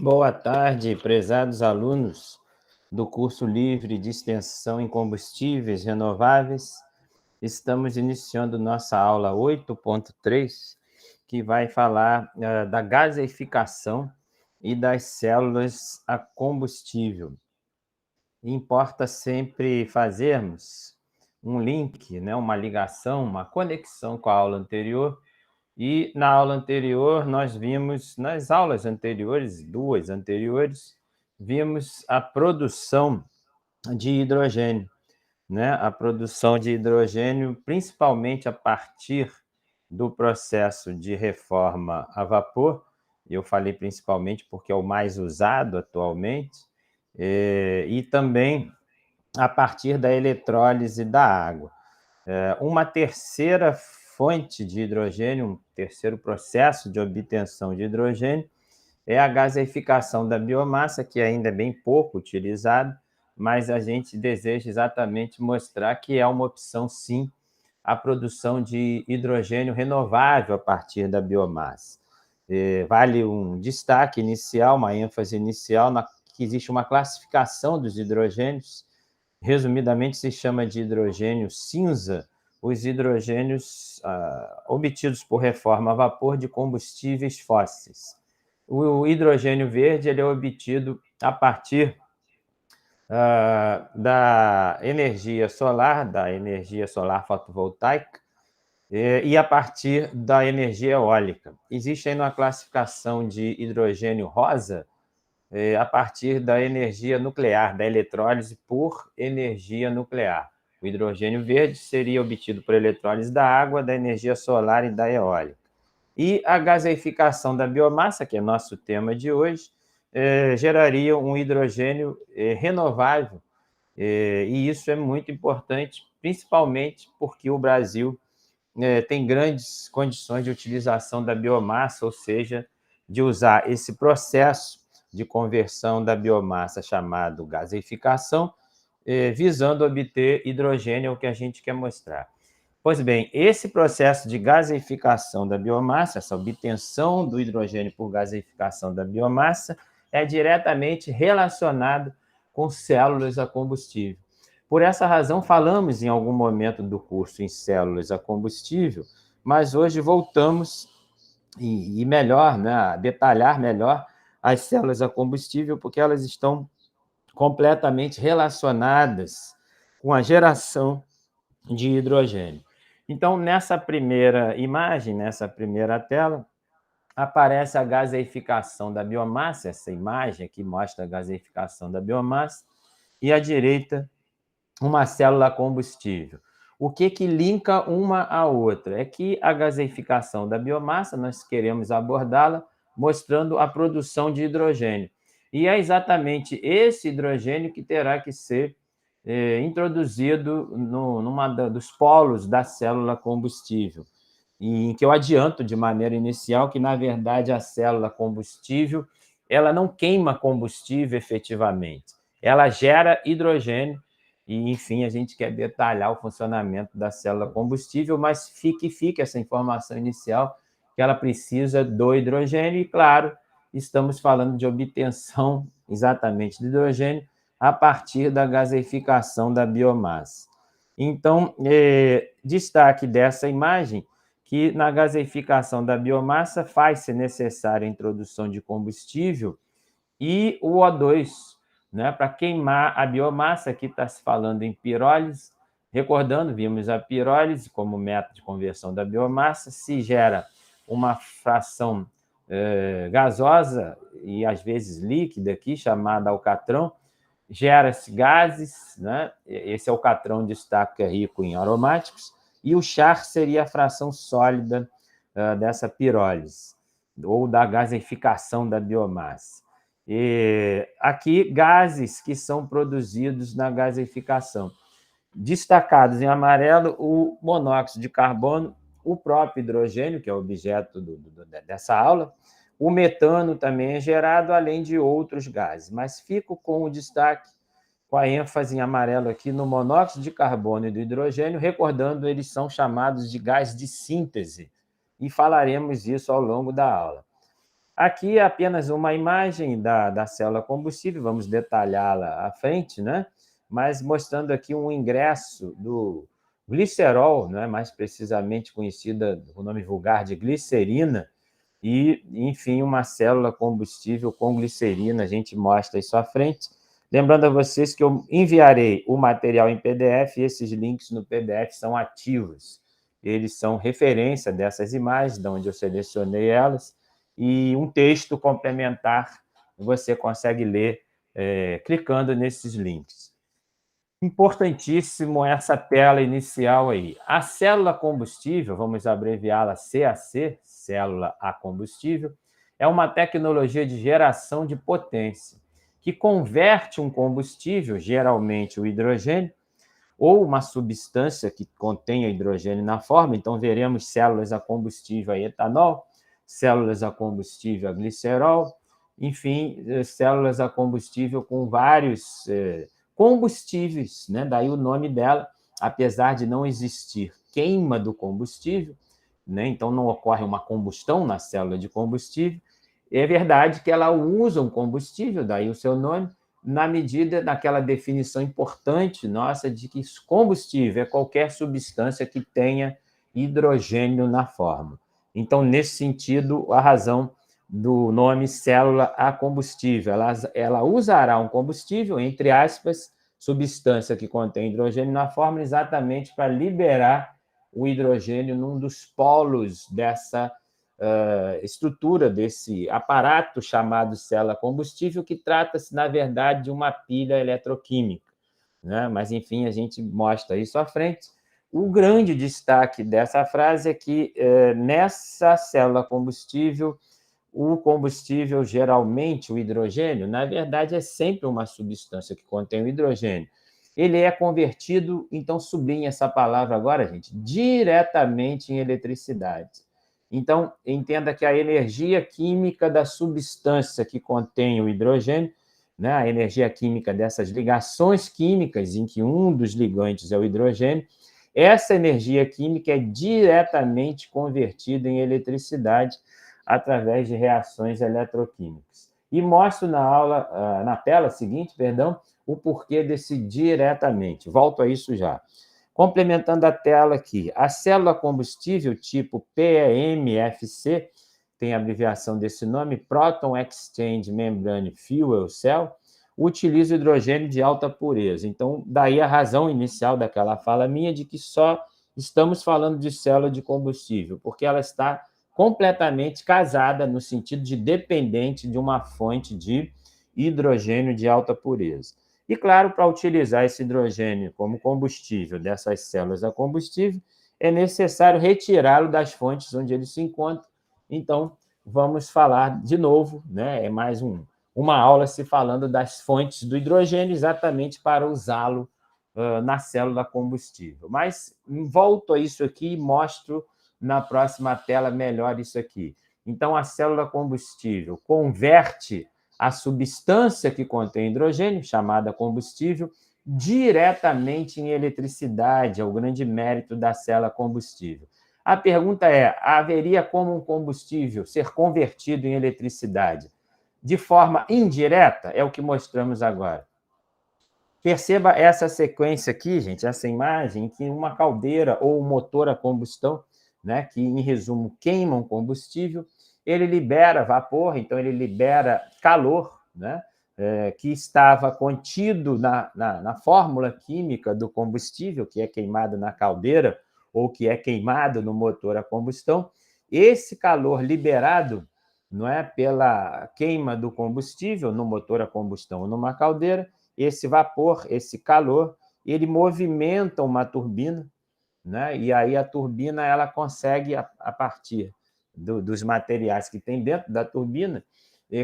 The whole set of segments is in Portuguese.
Boa tarde, prezados alunos do curso livre de extensão em combustíveis renováveis. Estamos iniciando nossa aula 8.3, que vai falar da gaseificação e das células a combustível. Importa sempre fazermos um link, né, uma ligação, uma conexão com a aula anterior. E na aula anterior, nós vimos, nas aulas anteriores, duas anteriores, vimos a produção de hidrogênio, né? A produção de hidrogênio, principalmente a partir do processo de reforma a vapor. Eu falei principalmente porque é o mais usado atualmente, e também a partir da eletrólise da água. Uma terceira fonte de hidrogênio, um terceiro processo de obtenção de hidrogênio, é a gaseificação da biomassa, que ainda é bem pouco utilizado, mas a gente deseja exatamente mostrar que é uma opção, sim, a produção de hidrogênio renovável a partir da biomassa. Vale um destaque inicial, uma ênfase inicial, que existe uma classificação dos hidrogênios. Resumidamente, se chama de hidrogênio cinza os hidrogênios obtidos por reforma a vapor de combustíveis fósseis. O hidrogênio verde ele é obtido a partir da energia solar fotovoltaica, e a partir da energia eólica. Existe ainda uma classificação de hidrogênio rosa a partir da energia nuclear, da eletrólise por energia nuclear. O hidrogênio verde seria obtido por eletrólise da água, da energia solar e da eólica. E a gaseificação da biomassa, que é nosso tema de hoje, geraria um hidrogênio renovável, e isso é muito importante, principalmente porque o Brasil tem grandes condições de utilização da biomassa, ou seja, de usar esse processo de conversão da biomassa chamado gaseificação, visando obter hidrogênio, é o que a gente quer mostrar. Pois bem, esse processo de gaseificação da biomassa, essa obtenção do hidrogênio por gaseificação da biomassa, é diretamente relacionado com células a combustível. Por essa razão, falamos em algum momento do curso em células a combustível, mas hoje voltamos e melhor, né, a detalhar melhor as células a combustível, porque elas estão completamente relacionadas com a geração de hidrogênio. Então, nessa primeira imagem, nessa primeira tela, aparece a gaseificação da biomassa, essa imagem aqui mostra a gaseificação da biomassa, e à direita, uma célula combustível. O que linka uma à outra? É que a gaseificação da biomassa, nós queremos abordá-la mostrando a produção de hidrogênio. E é exatamente esse hidrogênio que terá que ser introduzido numa dos polos da célula combustível, em que eu adianto de maneira inicial que, na verdade, a célula combustível ela não queima combustível efetivamente, ela gera hidrogênio e, enfim, a gente quer detalhar o funcionamento da célula combustível, mas fique essa informação inicial que ela precisa do hidrogênio e, claro, estamos falando de obtenção exatamente do hidrogênio a partir da gaseificação da biomassa. Então, destaque dessa imagem que na gaseificação da biomassa faz-se necessária a introdução de combustível e o O2, né, para queimar a biomassa. Aqui está se falando em pirólise. Recordando, vimos a pirólise como método de conversão da biomassa, se gera uma fração gasosa e às vezes líquida aqui, chamada alcatrão, gera-se gases, né? Esse alcatrão destaque é rico em aromáticos, e o char seria a fração sólida dessa pirólise, ou da gaseificação da biomassa. E aqui, gases que são produzidos na gaseificação. Destacados em amarelo, o monóxido de carbono, o próprio hidrogênio, que é o objeto dessa aula, o metano também é gerado, além de outros gases. Mas fico com o destaque, com a ênfase em amarelo aqui no monóxido de carbono e do hidrogênio, recordando, eles são chamados de gás de síntese, e falaremos isso ao longo da aula. Aqui é apenas uma imagem da célula combustível, vamos detalhá-la à frente, né? Mas mostrando aqui um ingresso do glicerol, né? Mais precisamente conhecida com o nome vulgar de glicerina, e, enfim, uma célula combustível com glicerina, a gente mostra isso à frente. Lembrando a vocês que eu enviarei o material em PDF, e esses links no PDF são ativos. Eles são referência dessas imagens, de onde eu selecionei elas, e um texto complementar você consegue ler clicando nesses links. Importantíssimo essa tela inicial aí. A célula combustível, vamos abreviá-la CAC, célula a combustível, é uma tecnologia de geração de potência que converte um combustível, geralmente o hidrogênio, ou uma substância que contenha hidrogênio na forma, então veremos células a combustível a etanol, células a combustível a glicerol, enfim, células a combustível com vários combustíveis, né? Daí o nome dela, apesar de não existir queima do combustível, né? Então não ocorre uma combustão na célula de combustível, é verdade que ela usa um combustível, daí o seu nome, na medida daquela definição importante nossa de que combustível é qualquer substância que tenha hidrogênio na forma. Então, nesse sentido, a razão do nome célula a combustível, ela usará um combustível, entre aspas, substância que contém hidrogênio na fórmula, exatamente para liberar o hidrogênio num dos polos dessa estrutura, desse aparato chamado célula combustível, que trata-se, na verdade, de uma pilha eletroquímica, né? Mas, enfim, a gente mostra isso à frente. O grande destaque dessa frase é que, nessa célula combustível, o combustível, geralmente, o hidrogênio, na verdade, é sempre uma substância que contém o hidrogênio. Ele é convertido, então sublinha essa palavra agora, gente, diretamente em eletricidade. Então, entenda que a energia química da substância que contém o hidrogênio, né, a energia química dessas ligações químicas, em que um dos ligantes é o hidrogênio, essa energia química é diretamente convertida em eletricidade através de reações eletroquímicas. E mostro na aula, na tela seguinte, perdão, o porquê desse diretamente. Volto a isso já. Complementando a tela aqui, a célula combustível tipo PEMFC, tem a abreviação desse nome, Proton Exchange Membrane Fuel Cell, utiliza o hidrogênio de alta pureza. Então, daí a razão inicial daquela fala minha de que só estamos falando de célula de combustível, porque ela está completamente casada no sentido de dependente de uma fonte de hidrogênio de alta pureza. E, claro, para utilizar esse hidrogênio como combustível dessas células a combustível, é necessário retirá-lo das fontes onde ele se encontra. Então, vamos falar de novo, né? É mais uma aula se falando das fontes do hidrogênio, exatamente para usá-lo na célula combustível. Mas volto a isso aqui e mostro na próxima tela melhor isso aqui. Então, a célula combustível converte a substância que contém hidrogênio, chamada combustível, diretamente em eletricidade, é o grande mérito da célula combustível. A pergunta é: haveria como um combustível ser convertido em eletricidade de forma indireta? É o que mostramos agora. Perceba essa sequência aqui, gente, essa imagem, que uma caldeira ou um motor a combustão, né, que, em resumo, queima um combustível, ele libera vapor, então ele libera calor, né, que estava contido na fórmula química do combustível, que é queimado na caldeira ou que é queimado no motor a combustão. Esse calor liberado, não é, pela queima do combustível no motor a combustão ou numa caldeira, esse vapor, esse calor, ele movimenta uma turbina, né? E aí a turbina ela consegue, a partir dos materiais que tem dentro da turbina,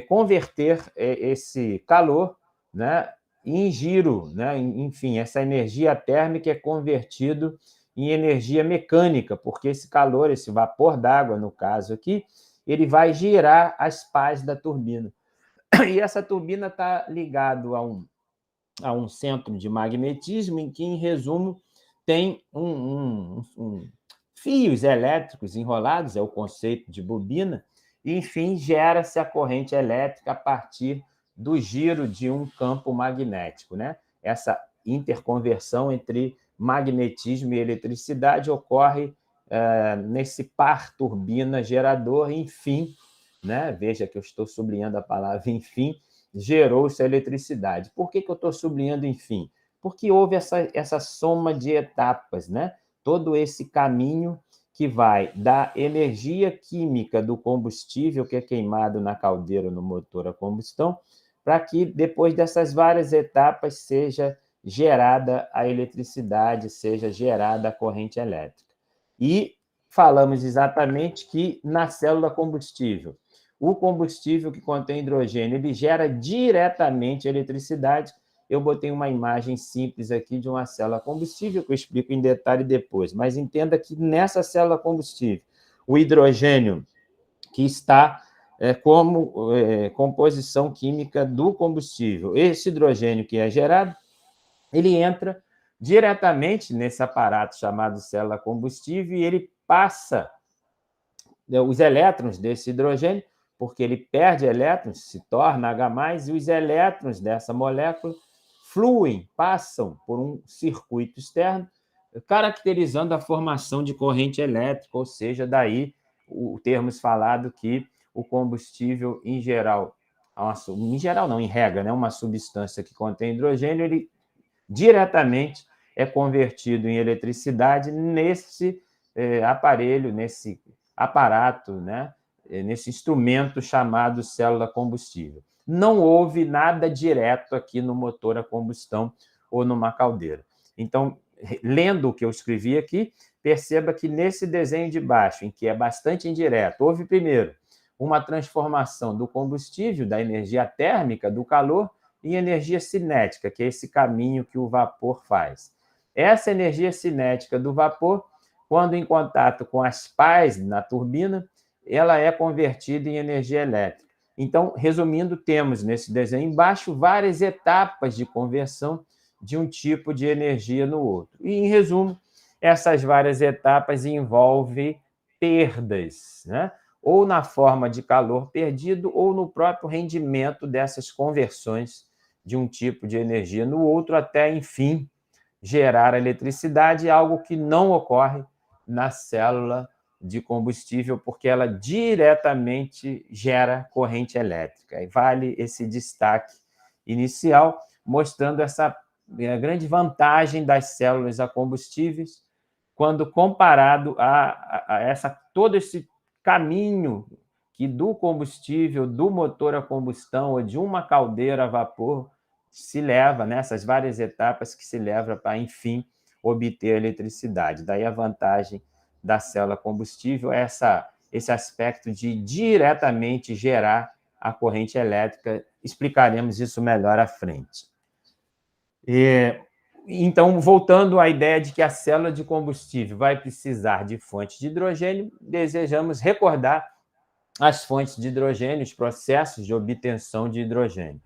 converter esse calor, né, em giro, né? Enfim, essa energia térmica é convertido em energia mecânica, porque esse calor, esse vapor d'água, no caso aqui, ele vai girar as pás da turbina. E essa turbina está ligada a um centro de magnetismo em que, em resumo, tem fios elétricos enrolados, é o conceito de bobina, e, enfim, gera-se a corrente elétrica a partir do giro de um campo magnético, né? Essa interconversão entre magnetismo e eletricidade ocorre nesse par turbina-gerador, enfim, né? Veja que eu estou sublinhando a palavra enfim, gerou-se a eletricidade. Por que eu estou sublinhando enfim? Porque houve essa soma de etapas, né? Todo esse caminho que vai da energia química do combustível que é queimado na caldeira no motor a combustão, para que depois dessas várias etapas seja gerada a eletricidade, seja gerada a corrente elétrica. E falamos exatamente que na célula combustível, o combustível que contém hidrogênio, ele gera diretamente eletricidade. Eu botei uma imagem simples aqui de uma célula combustível, que eu explico em detalhe depois, mas entenda que nessa célula combustível, o hidrogênio que está como composição química do combustível, esse hidrogênio que é gerado, ele entra diretamente nesse aparato chamado célula combustível e ele passa os elétrons desse hidrogênio, porque ele perde elétrons, se torna H+, e os elétrons dessa molécula fluem, passam por um circuito externo, caracterizando a formação de corrente elétrica, ou seja, daí o termos falado que o combustível, em geral não, em regra, né, uma substância que contém hidrogênio, ele diretamente é convertido em eletricidade nesse aparelho, nesse aparato, né? Nesse instrumento chamado célula combustível. Não houve nada direto aqui no motor a combustão ou numa caldeira. Então, lendo o que eu escrevi aqui, perceba que nesse desenho de baixo, em que é bastante indireto, houve primeiro uma transformação do combustível, da energia térmica, do calor, em energia cinética, que é esse caminho que o vapor faz. Essa energia cinética do vapor, quando em contato com as pás na turbina, ela é convertida em energia elétrica. Então, resumindo, temos nesse desenho embaixo várias etapas de conversão de um tipo de energia no outro. E, em resumo, essas várias etapas envolvem perdas, né? Ou na forma de calor perdido, ou no próprio rendimento dessas conversões de um tipo de energia no outro, até, enfim, gerar eletricidade, algo que não ocorre na célula de combustível, porque ela diretamente gera corrente elétrica. E vale esse destaque inicial, mostrando essa grande vantagem das células a combustíveis, quando comparado a todo esse caminho que do combustível, do motor a combustão ou de uma caldeira a vapor se leva, nessas várias etapas que se leva para, enfim, obter a eletricidade. Daí a vantagem da célula combustível é esse aspecto de diretamente gerar a corrente elétrica. Explicaremos isso melhor à frente. Então, voltando à ideia de que a célula de combustível vai precisar de fonte de hidrogênio, desejamos recordar as fontes de hidrogênio, os processos de obtenção de hidrogênio.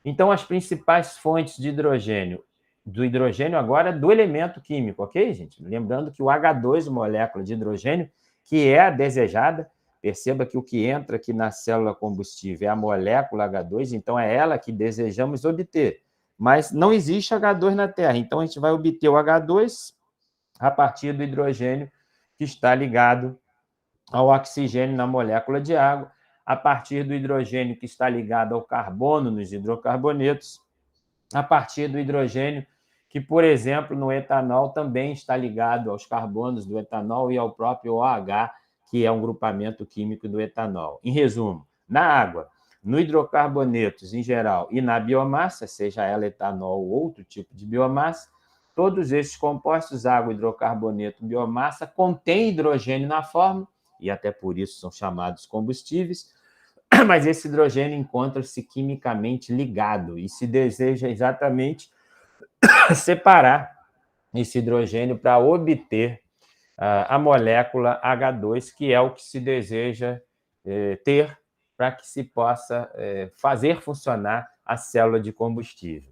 Então, as principais fontes de hidrogênio, do hidrogênio agora do elemento químico, ok, gente? Lembrando que o H2, molécula de hidrogênio, que é a desejada, perceba que o que entra aqui na célula combustível é a molécula H2, então é ela que desejamos obter. Mas não existe H2 na Terra, então a gente vai obter o H2 a partir do hidrogênio que está ligado ao oxigênio na molécula de água, a partir do hidrogênio que está ligado ao carbono nos hidrocarbonetos, a partir do hidrogênio que, por exemplo, no etanol também está ligado aos carbonos do etanol e ao próprio OH, que é um grupamento químico do etanol. Em resumo, na água, no hidrocarbonetos em geral e na biomassa, seja ela etanol ou outro tipo de biomassa, todos esses compostos, água, hidrocarboneto, biomassa, contêm hidrogênio na fórmula, e até por isso são chamados combustíveis, mas esse hidrogênio encontra-se quimicamente ligado e se deseja exatamente separar esse hidrogênio para obter a molécula H2, que é o que se deseja ter para que se possa fazer funcionar a célula de combustível.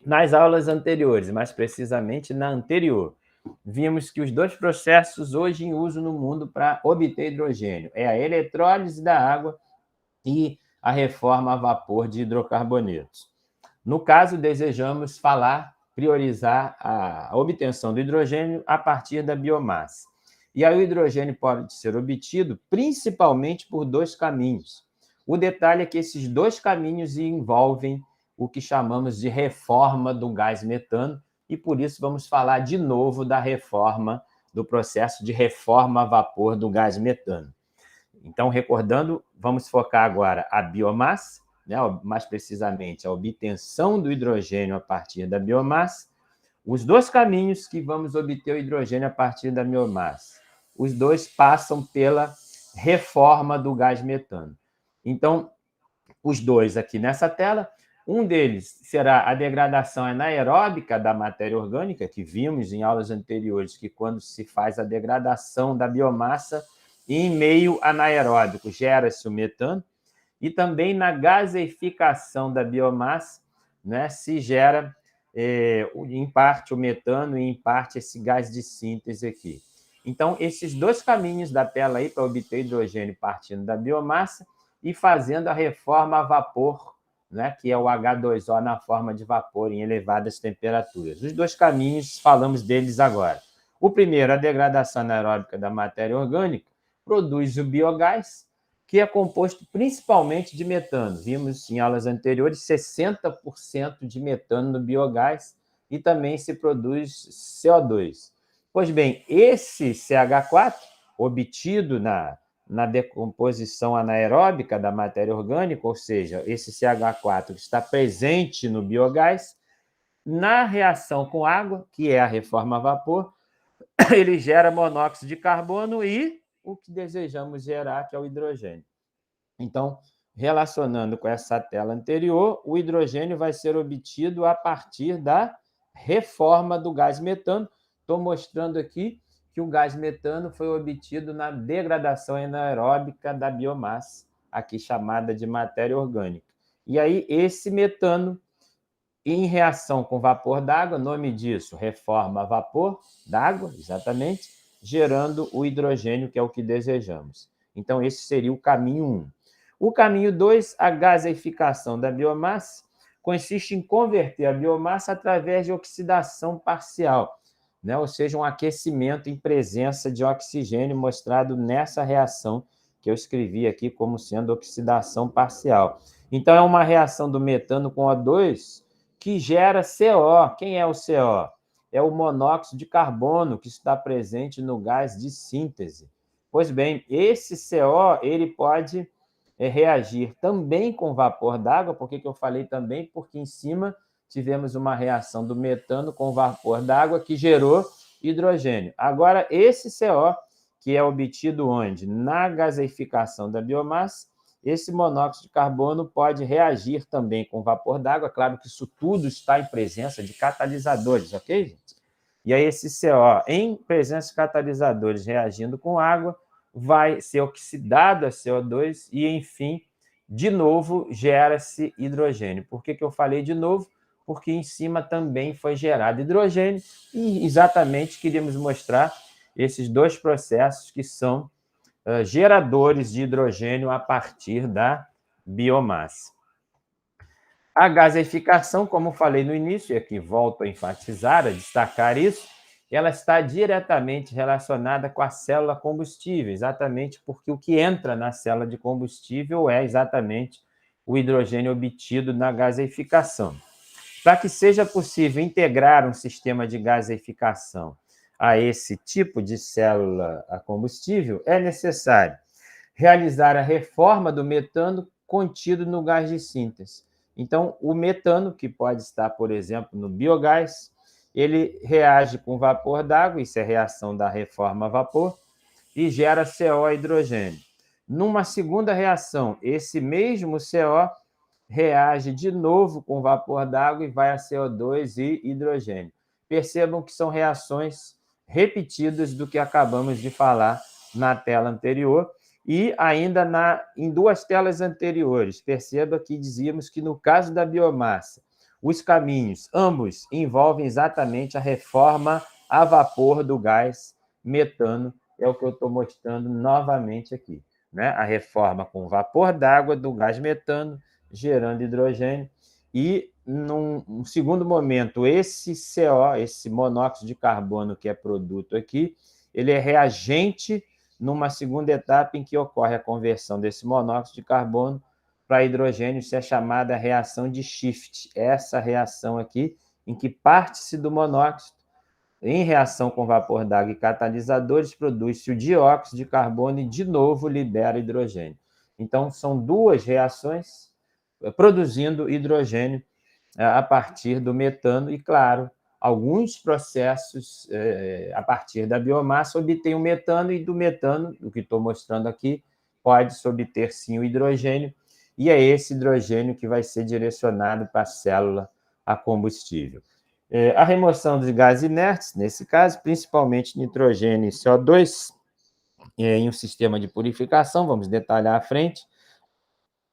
Nas aulas anteriores, mais precisamente na anterior, vimos que os dois processos hoje em uso no mundo para obter hidrogênio é a eletrólise da água e a reforma a vapor de hidrocarbonetos. No caso, desejamos priorizar a obtenção do hidrogênio a partir da biomassa. E aí o hidrogênio pode ser obtido principalmente por dois caminhos. O detalhe é que esses dois caminhos envolvem o que chamamos de reforma do gás metano, e por isso vamos falar de novo da reforma, do processo de reforma a vapor do gás metano. Então, recordando, vamos focar agora a biomassa, né, mais precisamente a obtenção do hidrogênio a partir da biomassa, os dois caminhos que vamos obter o hidrogênio a partir da biomassa. Os dois passam pela reforma do gás metano. Então, os dois aqui nessa tela, um deles será a degradação anaeróbica da matéria orgânica, que vimos em aulas anteriores, que quando se faz a degradação da biomassa em meio anaeróbico, gera-se o metano, e também na gaseificação da biomassa, né, se gera, em parte, o metano e, em parte, esse gás de síntese aqui. Então, esses dois caminhos da tela aí para obter hidrogênio partindo da biomassa e fazendo a reforma a vapor, né, que é o H2O na forma de vapor em elevadas temperaturas. Os dois caminhos, falamos deles agora. O primeiro, a degradação anaeróbica da matéria orgânica, produz o biogás, que é composto principalmente de metano. Vimos em aulas anteriores 60% de metano no biogás e também se produz CO2. Pois bem, esse CH4, obtido na decomposição anaeróbica da matéria orgânica, ou seja, esse CH4 que está presente no biogás, na reação com água, que é a reforma a vapor, ele gera monóxido de carbono e o que desejamos gerar, que é o hidrogênio. Então, relacionando com essa tela anterior, o hidrogênio vai ser obtido a partir da reforma do gás metano. Estou mostrando aqui que o gás metano foi obtido na degradação anaeróbica da biomassa, aqui chamada de matéria orgânica. E aí, esse metano, em reação com vapor d'água, nome disso, reforma a vapor d'água, exatamente, gerando o hidrogênio, que é o que desejamos. Então, esse seria o caminho 1. O caminho 2, a gaseificação da biomassa, consiste em converter a biomassa através de oxidação parcial, né? Ou seja, um aquecimento em presença de oxigênio, mostrado nessa reação que eu escrevi aqui como sendo oxidação parcial. Então, é uma reação do metano com O2 que gera CO. Quem é o CO? É o monóxido de carbono que está presente no gás de síntese. Pois bem, esse CO ele pode reagir também com vapor d'água. Por que eu falei também? Porque em cima tivemos uma reação do metano com vapor d'água que gerou hidrogênio. Agora, esse CO, que é obtido onde? Na gaseificação da biomassa, esse monóxido de carbono pode reagir também com vapor d'água. Claro que isso tudo está em presença de catalisadores, ok, gente? E aí esse CO, em presença de catalisadores reagindo com água, vai ser oxidado a CO2 e, enfim, de novo, gera-se hidrogênio. Por que eu falei de novo? Porque em cima também foi gerado hidrogênio e exatamente queríamos mostrar esses dois processos que são geradores de hidrogênio a partir da biomassa. A gaseificação, como falei no início, e aqui volto a enfatizar, a destacar isso, ela está diretamente relacionada com a célula combustível, exatamente porque o que entra na célula de combustível é exatamente o hidrogênio obtido na gaseificação. Para que seja possível integrar um sistema de gaseificação a esse tipo de célula a combustível, é necessário realizar a reforma do metano contido no gás de síntese. Então, o metano, que pode estar, por exemplo, no biogás, ele reage com vapor d'água, isso é reação da reforma a vapor, e gera CO e hidrogênio. Numa segunda reação, esse mesmo CO reage de novo com vapor d'água e vai a CO2 e hidrogênio. Percebam que são reações repetidas do que acabamos de falar na tela anterior e ainda em duas telas anteriores. Perceba que dizíamos que no caso da biomassa, os caminhos, ambos, envolvem exatamente a reforma a vapor do gás metano, é o que eu estou mostrando novamente aqui, né? A reforma com vapor d'água do gás metano, gerando hidrogênio, e, num segundo momento, esse CO, esse monóxido de carbono que é produto aqui, ele é reagente numa segunda etapa em que ocorre a conversão desse monóxido de carbono para hidrogênio, isso é chamada reação de Schiff. Essa reação aqui, em que parte-se do monóxido, em reação com vapor d'água e catalisadores, produz-se o dióxido de carbono e, de novo, libera hidrogênio. Então, são duas reações produzindo hidrogênio a partir do metano e, claro, alguns processos a partir da biomassa obtêm o metano, e do metano, o que estou mostrando aqui, pode-se obter sim o hidrogênio, e é esse hidrogênio que vai ser direcionado para a célula a combustível. A remoção dos gases inertes, nesse caso, principalmente nitrogênio e CO2, em um sistema de purificação, vamos detalhar à frente,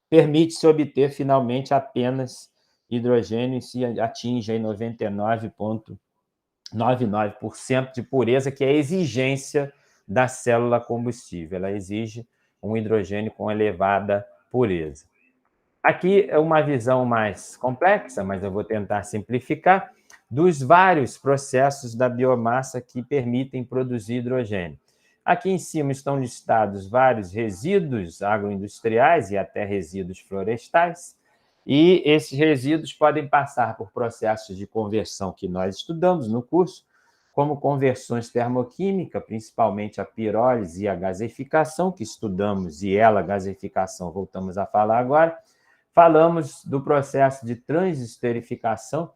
permite-se obter finalmente apenas hidrogênio, e se atinge 99,99% de pureza, que é a exigência da célula combustível. Ela exige um hidrogênio com elevada pureza. Aqui é uma visão mais complexa, mas eu vou tentar simplificar, dos vários processos da biomassa que permitem produzir hidrogênio. Aqui em cima estão listados vários resíduos agroindustriais e até resíduos florestais, e esses resíduos podem passar por processos de conversão que nós estudamos no curso, como conversões termoquímicas, principalmente a pirólise e a gaseificação, que estudamos, e a gaseificação voltamos a falar agora. Falamos do processo de transesterificação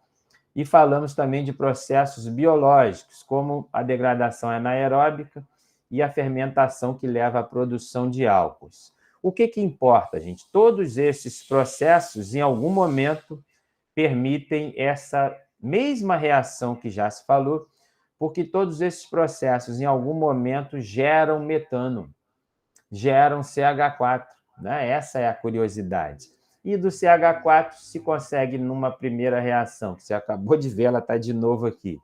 e falamos também de processos biológicos, como a degradação anaeróbica e a fermentação, que leva à produção de álcools. O que importa, gente? Todos esses processos, em algum momento, permitem essa mesma reação que já se falou, porque todos esses processos, em algum momento, geram metano, geram CH4, né? Essa é a curiosidade. E do CH4 se consegue, numa primeira reação, que você acabou de ver, ela está de novo aqui,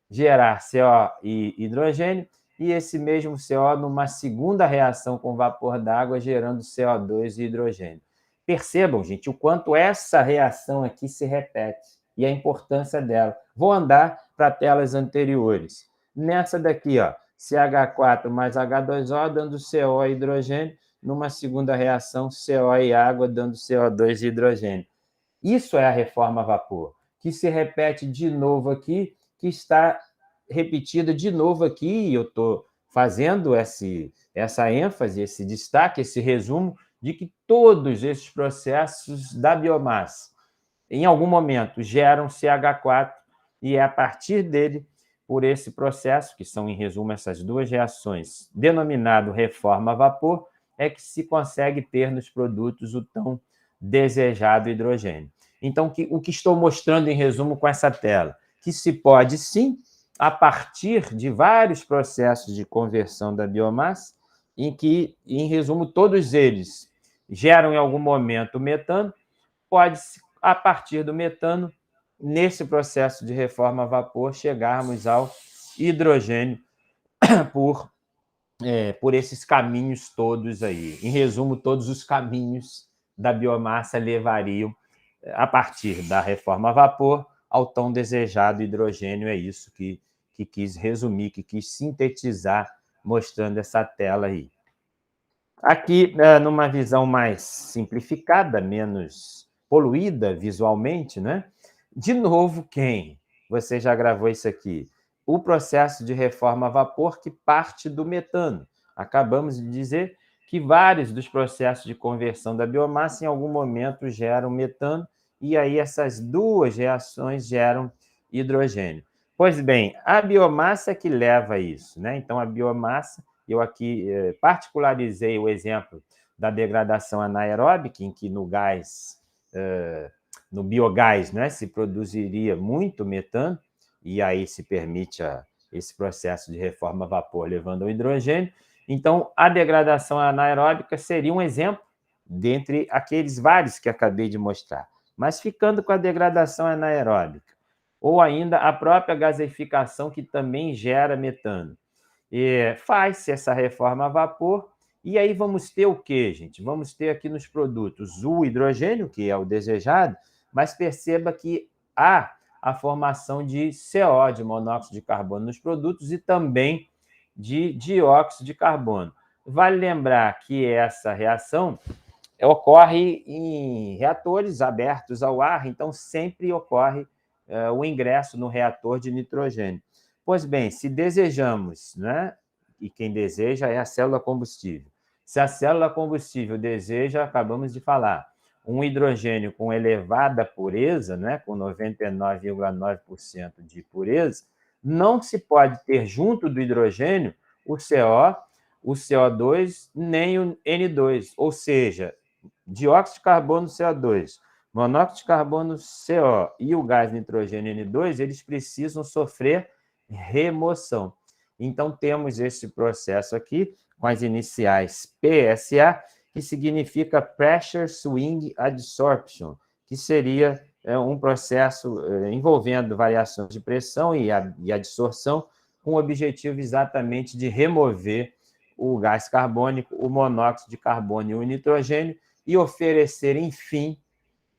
gerar CO e hidrogênio, e esse mesmo CO numa segunda reação com vapor d'água, gerando CO2 e hidrogênio. Percebam, gente, o quanto essa reação aqui se repete e a importância dela. Vou andar para telas anteriores. Nessa daqui, ó, CH4 mais H2O dando CO e hidrogênio, numa segunda reação, CO e água dando CO2 e hidrogênio. Isso é a reforma a vapor, que se repete de novo aqui, que está repetida de novo aqui, e eu estou fazendo essa ênfase, esse destaque, esse resumo, de que todos esses processos da biomassa, em algum momento, geram CH4, e é a partir dele, por esse processo, que são, em resumo, essas duas reações, denominado reforma a vapor, é que se consegue ter nos produtos o tão desejado hidrogênio. Então, o que estou mostrando, em resumo, com essa tela? Que se pode, sim, a partir de vários processos de conversão da biomassa, em que, em resumo, todos eles geram, em algum momento, metano, pode-se, a partir do metano, nesse processo de reforma a vapor, chegarmos ao hidrogênio por esses caminhos todos aí. Em resumo, todos os caminhos da biomassa levariam, a partir da reforma a vapor, ao tão desejado hidrogênio. É isso que quis resumir, que quis sintetizar, mostrando essa tela aí. Aqui, numa visão mais simplificada, menos poluída visualmente, né? De novo, quem? Você já gravou isso aqui. O processo de reforma a vapor, que parte do metano. Acabamos de dizer que vários dos processos de conversão da biomassa, em algum momento, geram metano, e aí essas duas reações geram hidrogênio. Pois bem, a biomassa é que leva a isso, né? Então, a biomassa, eu aqui particularizei o exemplo da degradação anaeróbica, em que no gás, no biogás, né, se produziria muito metano, e aí se permite esse processo de reforma a vapor levando ao hidrogênio. Então, a degradação anaeróbica seria um exemplo dentre aqueles vários que acabei de mostrar. Mas ficando com a degradação anaeróbica, ou ainda a própria gasificação, que também gera metano. Faz-se essa reforma a vapor, e aí vamos ter o quê, gente? Vamos ter aqui nos produtos o hidrogênio, que é o desejado, mas perceba que há a formação de CO, de monóxido de carbono, nos produtos e também de dióxido de carbono. Vale lembrar que essa reação ocorre em reatores abertos ao ar, então sempre ocorre o ingresso no reator de nitrogênio. Pois bem, se desejamos, né, e quem deseja é a célula combustível. Se a célula combustível deseja, acabamos de falar, um hidrogênio com elevada pureza, né, com 99,9% de pureza, não se pode ter junto do hidrogênio o CO, o CO2, nem o N2, ou seja, dióxido de carbono CO2, monóxido de carbono CO e o gás nitrogênio N2, eles precisam sofrer remoção. Então, temos esse processo aqui, com as iniciais PSA, que significa Pressure Swing Adsorption, que seria um processo envolvendo variações de pressão e adsorção, com o objetivo exatamente de remover o gás carbônico, o monóxido de carbono e o nitrogênio, e oferecer, enfim,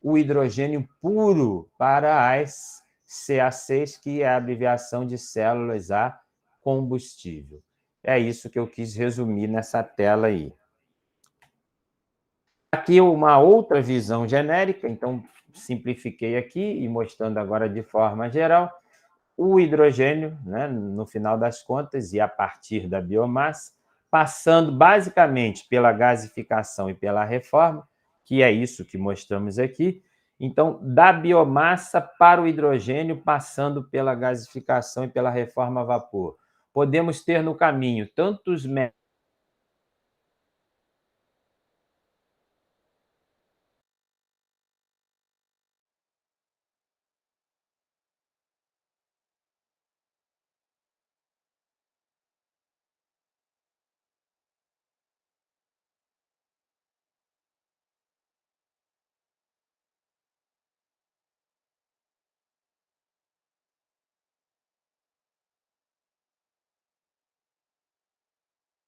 o hidrogênio puro para as CA6, que é a abreviação de células a combustível. É isso que eu quis resumir nessa tela aí. Aqui uma outra visão genérica, então simplifiquei aqui e mostrando agora de forma geral o hidrogênio, né, no final das contas, e a partir da biomassa, passando basicamente pela gasificação e pela reforma, que é isso que mostramos aqui. Então, da biomassa para o hidrogênio, passando pela gasificação e pela reforma a vapor. Podemos ter no caminho tantos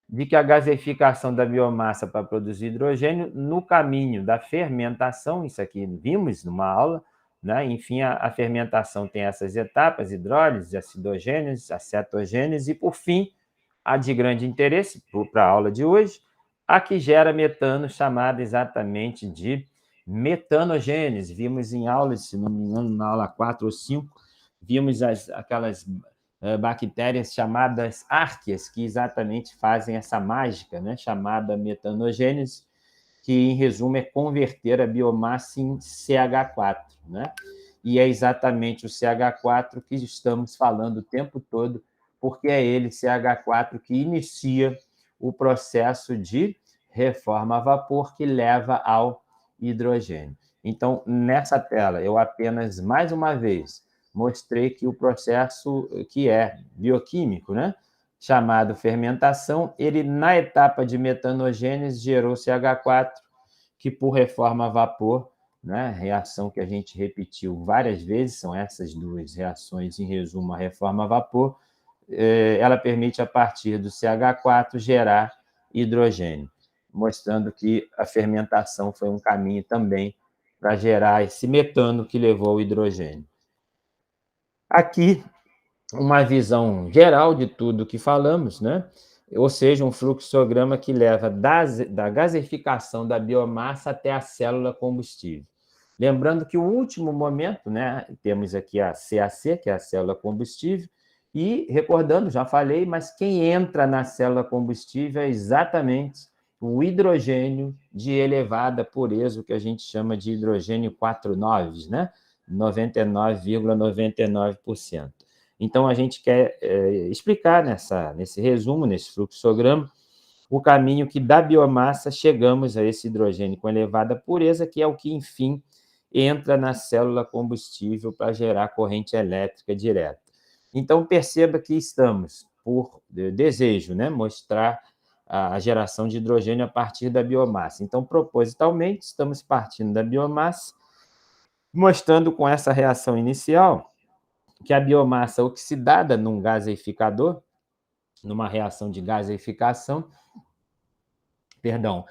de que a gasificação da biomassa para produzir hidrogênio, no caminho da fermentação, isso aqui vimos numa aula, né? Enfim, a fermentação tem essas etapas: hidrólise, acidogênese, acetogênese e, por fim, a de grande interesse para a aula de hoje, a que gera metano, chamada exatamente de metanogênese. Vimos em aulas, se não me engano, na aula 4 ou 5, vimos aquelas bactérias chamadas árqueas, que exatamente fazem essa mágica, né, chamada metanogênese, que, em resumo, é converter a biomassa em CH4, né? E é exatamente o CH4 que estamos falando o tempo todo, porque é ele, CH4, que inicia o processo de reforma a vapor que leva ao hidrogênio. Então, nessa tela, eu apenas, mais uma vez, mostrei que o processo que é bioquímico, né, chamado fermentação, ele, na etapa de metanogênese, gerou CH4, que, por reforma a vapor, né, reação que a gente repetiu várias vezes, são essas duas reações, em resumo, a reforma a vapor, ela permite, a partir do CH4, gerar hidrogênio, mostrando que a fermentação foi um caminho também para gerar esse metano que levou ao hidrogênio. Aqui, uma visão geral de tudo que falamos, né? Ou seja, um fluxograma que leva da gasificação da biomassa até a célula combustível. Lembrando que o último momento, né, temos aqui a CAC, que é a célula combustível, e recordando, já falei, mas quem entra na célula combustível é exatamente o hidrogênio de elevada pureza, que a gente chama de hidrogênio 4,9, né? 99,99%. Então, a gente quer explicar nesse resumo, nesse fluxograma, o caminho que da biomassa chegamos a esse hidrogênio com elevada pureza, que é o que, enfim, entra na célula combustível para gerar corrente elétrica direta. Então, perceba que estamos, por desejo, né, mostrar a geração de hidrogênio a partir da biomassa. Então, propositalmente, estamos partindo da biomassa, mostrando com essa reação inicial que a biomassa oxidada num gaseificador, numa reação de gaseificação, perdão,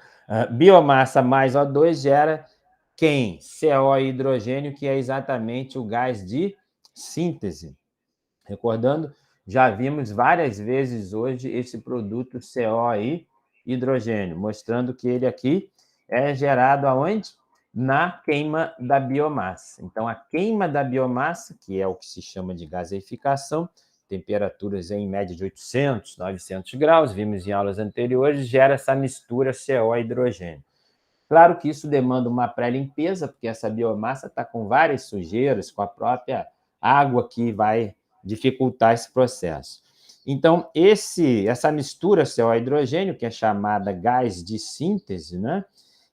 biomassa mais O2 gera quem? CO e hidrogênio, que é exatamente o gás de síntese. Recordando, já vimos várias vezes hoje esse produto CO e hidrogênio, mostrando que ele aqui é gerado aonde? Na queima da biomassa. Então, a queima da biomassa, que é o que se chama de gaseificação, temperaturas em média de 800, 900 graus, vimos em aulas anteriores, gera essa mistura CO e hidrogênio. Claro que isso demanda uma pré-limpeza, porque essa biomassa está com várias sujeiras, com a própria água que vai dificultar esse processo. Então, essa mistura CO-hidrogênio, que é chamada gás de síntese, né?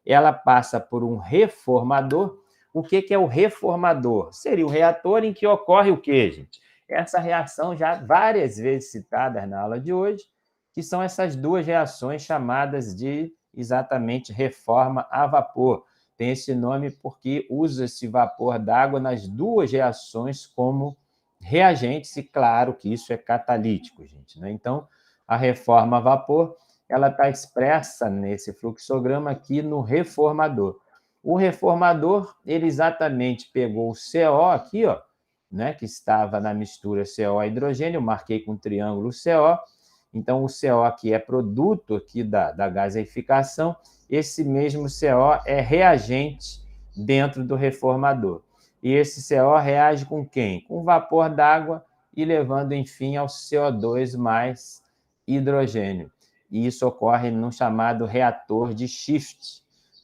Ela passa por um reformador. O que é o reformador? Seria o reator em que ocorre o quê, gente? Essa reação já várias vezes citada na aula de hoje, que são essas duas reações chamadas de exatamente reforma a vapor. Tem esse nome porque usa esse vapor d'água nas duas reações como reagentes, e claro que isso é catalítico, gente, né? Então, a reforma a vapor, ela está expressa nesse fluxograma aqui no reformador. O reformador, ele exatamente pegou o CO aqui, ó, né, que estava na mistura CO e hidrogênio, eu marquei com triângulo CO. Então, o CO aqui é produto aqui da gaseificação, esse mesmo CO é reagente dentro do reformador. E esse CO reage com quem? Com vapor d'água e levando, enfim, ao CO2 mais hidrogênio. E isso ocorre no chamado reator de Schiff,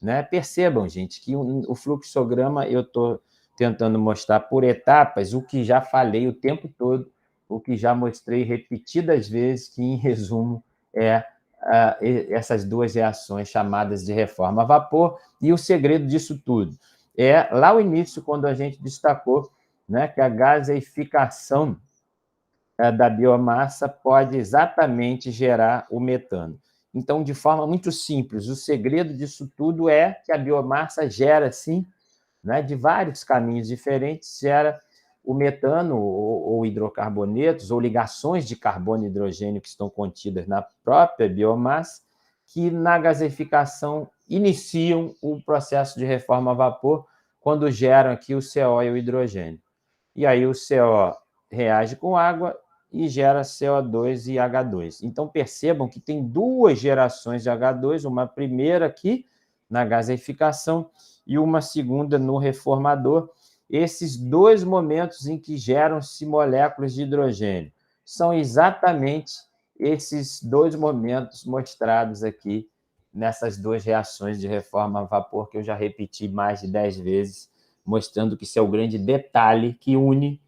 né? Percebam, gente, que o fluxograma eu estou tentando mostrar por etapas o que já falei o tempo todo, o que já mostrei repetidas vezes, que, em resumo, é essas duas reações chamadas de reforma a vapor. E o segredo disso tudo é lá o início, quando a gente destacou, né, que a gaseificação da biomassa pode exatamente gerar o metano. Então, de forma muito simples, o segredo disso tudo é que a biomassa gera, sim, né, de vários caminhos diferentes, gera o metano ou hidrocarbonetos ou ligações de carbono e hidrogênio que estão contidas na própria biomassa, que na gaseificação iniciam o processo de reforma a vapor quando geram aqui o CO e o hidrogênio. E aí o CO reage com água e gera CO2 e H2. Então percebam que tem duas gerações de H2, uma primeira aqui na gaseificação e uma segunda no reformador. Esses dois momentos em que geram-se moléculas de hidrogênio são exatamente esses dois momentos mostrados aqui nessas duas reações de reforma a vapor, que eu já repeti mais de 10 vezes, mostrando que isso é o grande detalhe que une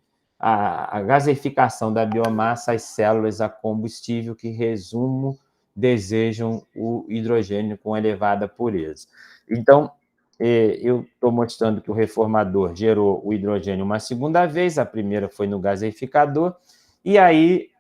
a gaseificação da biomassa às células a combustível, que, resumo, desejam o hidrogênio com elevada pureza. Então, eu estou mostrando que o reformador gerou o hidrogênio uma segunda vez, a primeira foi no gaseificador, e aí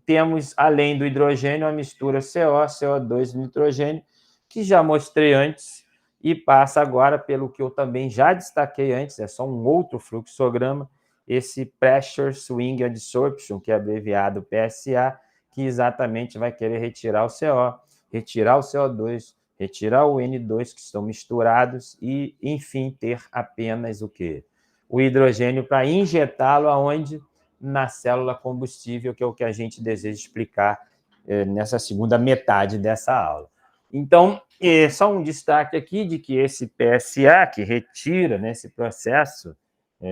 temos, além do hidrogênio, a mistura CO, CO2 e nitrogênio, que já mostrei antes, e passa agora pelo que eu também já destaquei antes, é só um outro fluxograma, esse Pressure Swing Adsorption, que é abreviado PSA, que exatamente vai querer retirar o CO, retirar o CO2, retirar o N2, que estão misturados, e, enfim, ter apenas o quê? O hidrogênio para injetá-lo aonde? Na célula combustível, que é o que a gente deseja explicar nessa segunda metade dessa aula. Então, só um destaque aqui de que esse PSA, que retira nesse processo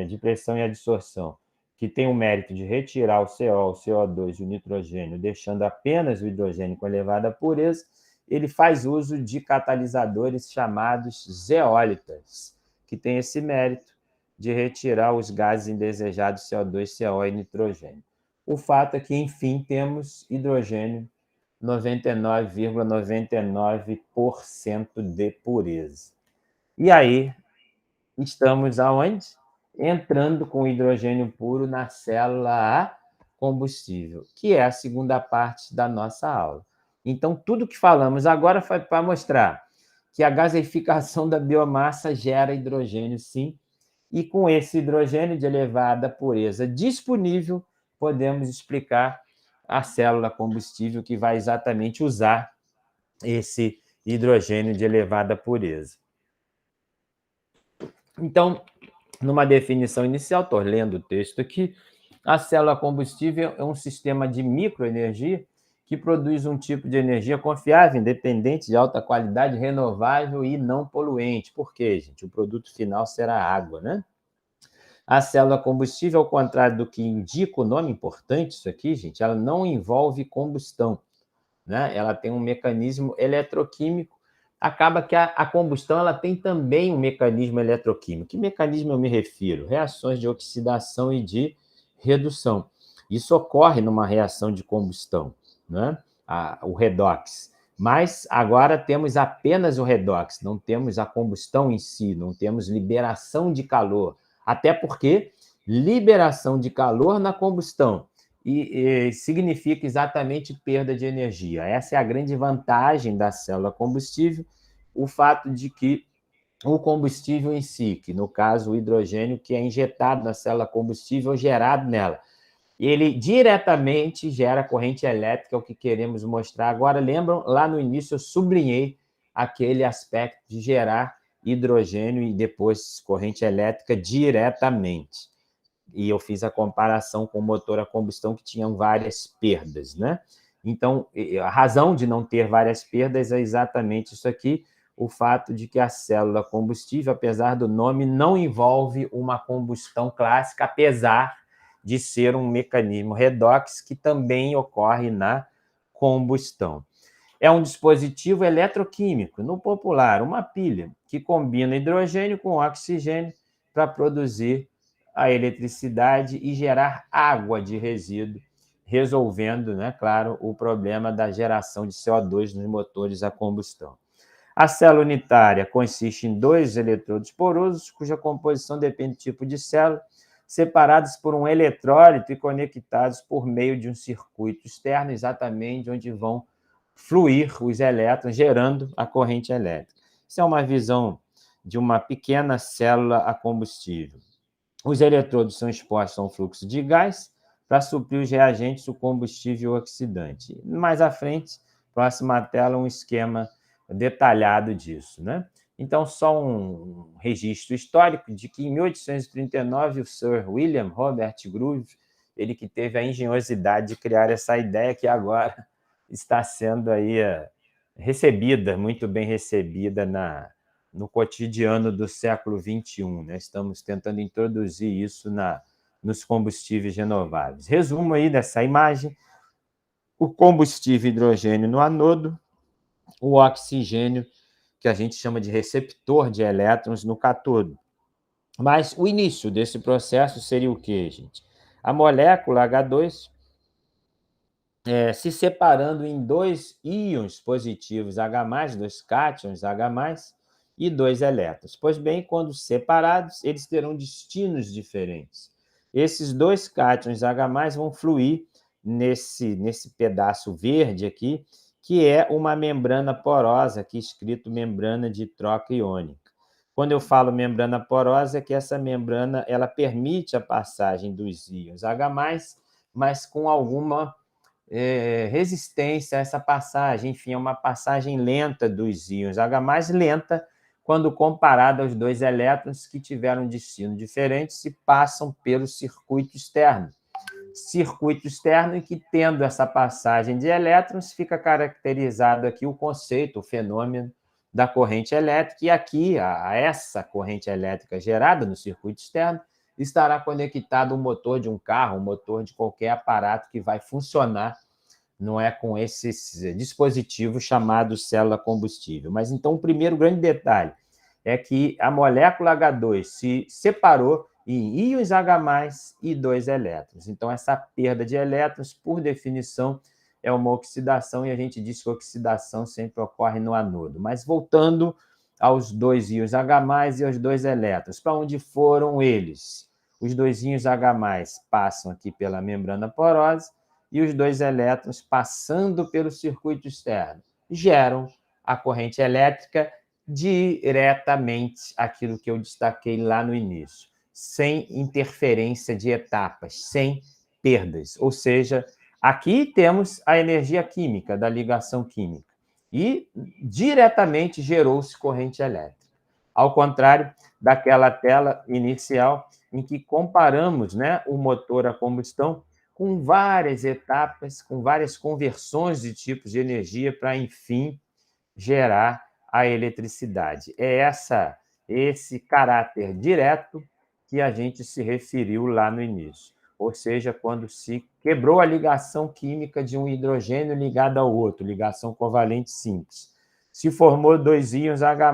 de pressão e adsorção, que tem o mérito de retirar o CO, o CO2 e o nitrogênio, deixando apenas o hidrogênio com elevada pureza, ele faz uso de catalisadores chamados zeólitas, que tem esse mérito de retirar os gases indesejados CO2, CO e nitrogênio. O fato é que, enfim, temos hidrogênio 99,99% de pureza. E aí, estamos aonde? Entrando com hidrogênio puro na célula a combustível, que é a segunda parte da nossa aula. Então, tudo que falamos agora foi para mostrar que a gaseificação da biomassa gera hidrogênio, sim, E com esse hidrogênio de elevada pureza disponível, podemos explicar a célula combustível que vai exatamente usar esse hidrogênio de elevada pureza. Então, numa definição inicial, estou lendo o texto aqui, a célula combustível é um sistema de microenergia que produz um tipo de energia confiável, independente, de alta qualidade, renovável e não poluente. Por quê, gente? O produto final será água, né? A célula combustível, ao contrário do que indica o nome importante, isso aqui, gente, ela não envolve combustão, né? Ela tem um mecanismo eletroquímico. Acaba que a combustão ela tem também um mecanismo eletroquímico. Que mecanismo eu me refiro? Reações de oxidação e de redução. Isso ocorre numa reação de combustão, né? O redox. Mas agora temos apenas o redox, não temos a combustão em si, não temos liberação de calor. Até porque liberação de calor na combustão significa exatamente perda de energia. Essa é a grande vantagem da célula combustível, o fato de que o combustível em si, que no caso o hidrogênio que é injetado na célula combustível, gerado nela, ele diretamente gera corrente elétrica, é o que queremos mostrar agora. Lembram, lá no início eu sublinhei aquele aspecto de gerar hidrogênio e depois corrente elétrica diretamente. E eu fiz a comparação com o motor a combustão que tinham várias perdas, né? Então, a razão de não ter várias perdas é exatamente isso aqui, o fato de que a célula combustível, apesar do nome, não envolve uma combustão clássica, apesar de ser um mecanismo redox que também ocorre na combustão. É um dispositivo eletroquímico, no popular, uma pilha, que combina hidrogênio com oxigênio para produzir a eletricidade e gerar água de resíduo, resolvendo, né, claro, o problema da geração de CO2 nos motores a combustão. A célula unitária consiste em 2 eletrodos porosos, cuja composição depende do tipo de célula, separados por um eletrólito e conectados por meio de um circuito externo, exatamente onde vão fluir os elétrons, gerando a corrente elétrica. Isso é uma visão de uma pequena célula a combustível. Os eletrodos são expostos a um fluxo de gás para suprir os reagentes do combustível oxidante. Mais à frente, próxima tela, um esquema detalhado disso, né? Então, só um registro histórico de que em 1839 o Sir William Robert Groove, ele que teve a engenhosidade de criar essa ideia que agora está sendo aí recebida, muito bem recebida no cotidiano do século XXI. Né? Estamos tentando introduzir isso nos combustíveis renováveis. Resumo aí dessa imagem: o combustível hidrogênio no anodo, o oxigênio, que a gente chama de receptor de elétrons, no cátodo. Mas o início desse processo seria o quê, gente? A molécula H2 se separando em 2 íons positivos H+, 2 cátions H+, e 2 elétrons. Pois bem, quando separados, eles terão destinos diferentes. Esses 2 cátions H+, vão fluir nesse pedaço verde aqui, que é uma membrana porosa, aqui escrito membrana de troca iônica. Quando eu falo membrana porosa, é que essa membrana ela permite a passagem dos íons H+, mas com alguma resistência a essa passagem. Enfim, é uma passagem lenta dos íons H+, lenta quando comparada aos 2 elétrons que tiveram destino diferente e passam pelo circuito externo. Circuito externo em que, tendo essa passagem de elétrons, fica caracterizado aqui o conceito, o fenômeno da corrente elétrica, e aqui, a essa corrente elétrica gerada no circuito externo, estará conectado o motor de um carro, o motor de qualquer aparato que vai funcionar, não é, com esse dispositivo chamado célula combustível. Mas então o primeiro grande detalhe é que a molécula H2 se separou em íons H+ e 2 elétrons. Então essa perda de elétrons, por definição, é uma oxidação, e a gente diz que a oxidação sempre ocorre no anodo. Mas voltando aos 2 íons H+ e aos 2 elétrons, para onde foram eles? Os 2 íons H+ passam aqui pela membrana porosa e os 2 elétrons, passando pelo circuito externo, geram a corrente elétrica diretamente, aquilo que eu destaquei lá no início. sem interferência de etapas, sem perdas. Ou seja, aqui temos a energia química da ligação química e diretamente gerou-se corrente elétrica. Ao contrário daquela tela inicial em que comparamos, né, o motor a combustão com várias etapas, com várias conversões de tipos de energia para, enfim, gerar a eletricidade. É esse caráter direto que a gente se referiu lá no início. Ou seja, quando se quebrou a ligação química de um hidrogênio ligado ao outro, ligação covalente simples. Se formou dois íons H+,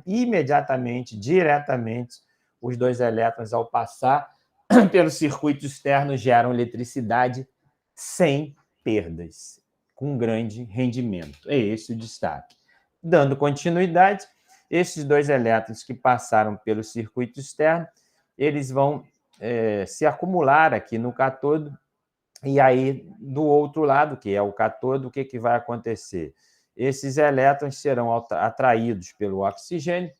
imediatamente, diretamente, os dois elétrons, ao passar pelo circuito externo, geram eletricidade sem perdas, com grande rendimento. É esse o destaque. Dando continuidade, esses dois elétrons que passaram pelo circuito externo, eles vão se acumular aqui no cátodo, e aí, do outro lado, que é o cátodo, o que vai acontecer? Esses elétrons serão atraídos pelo oxigênio.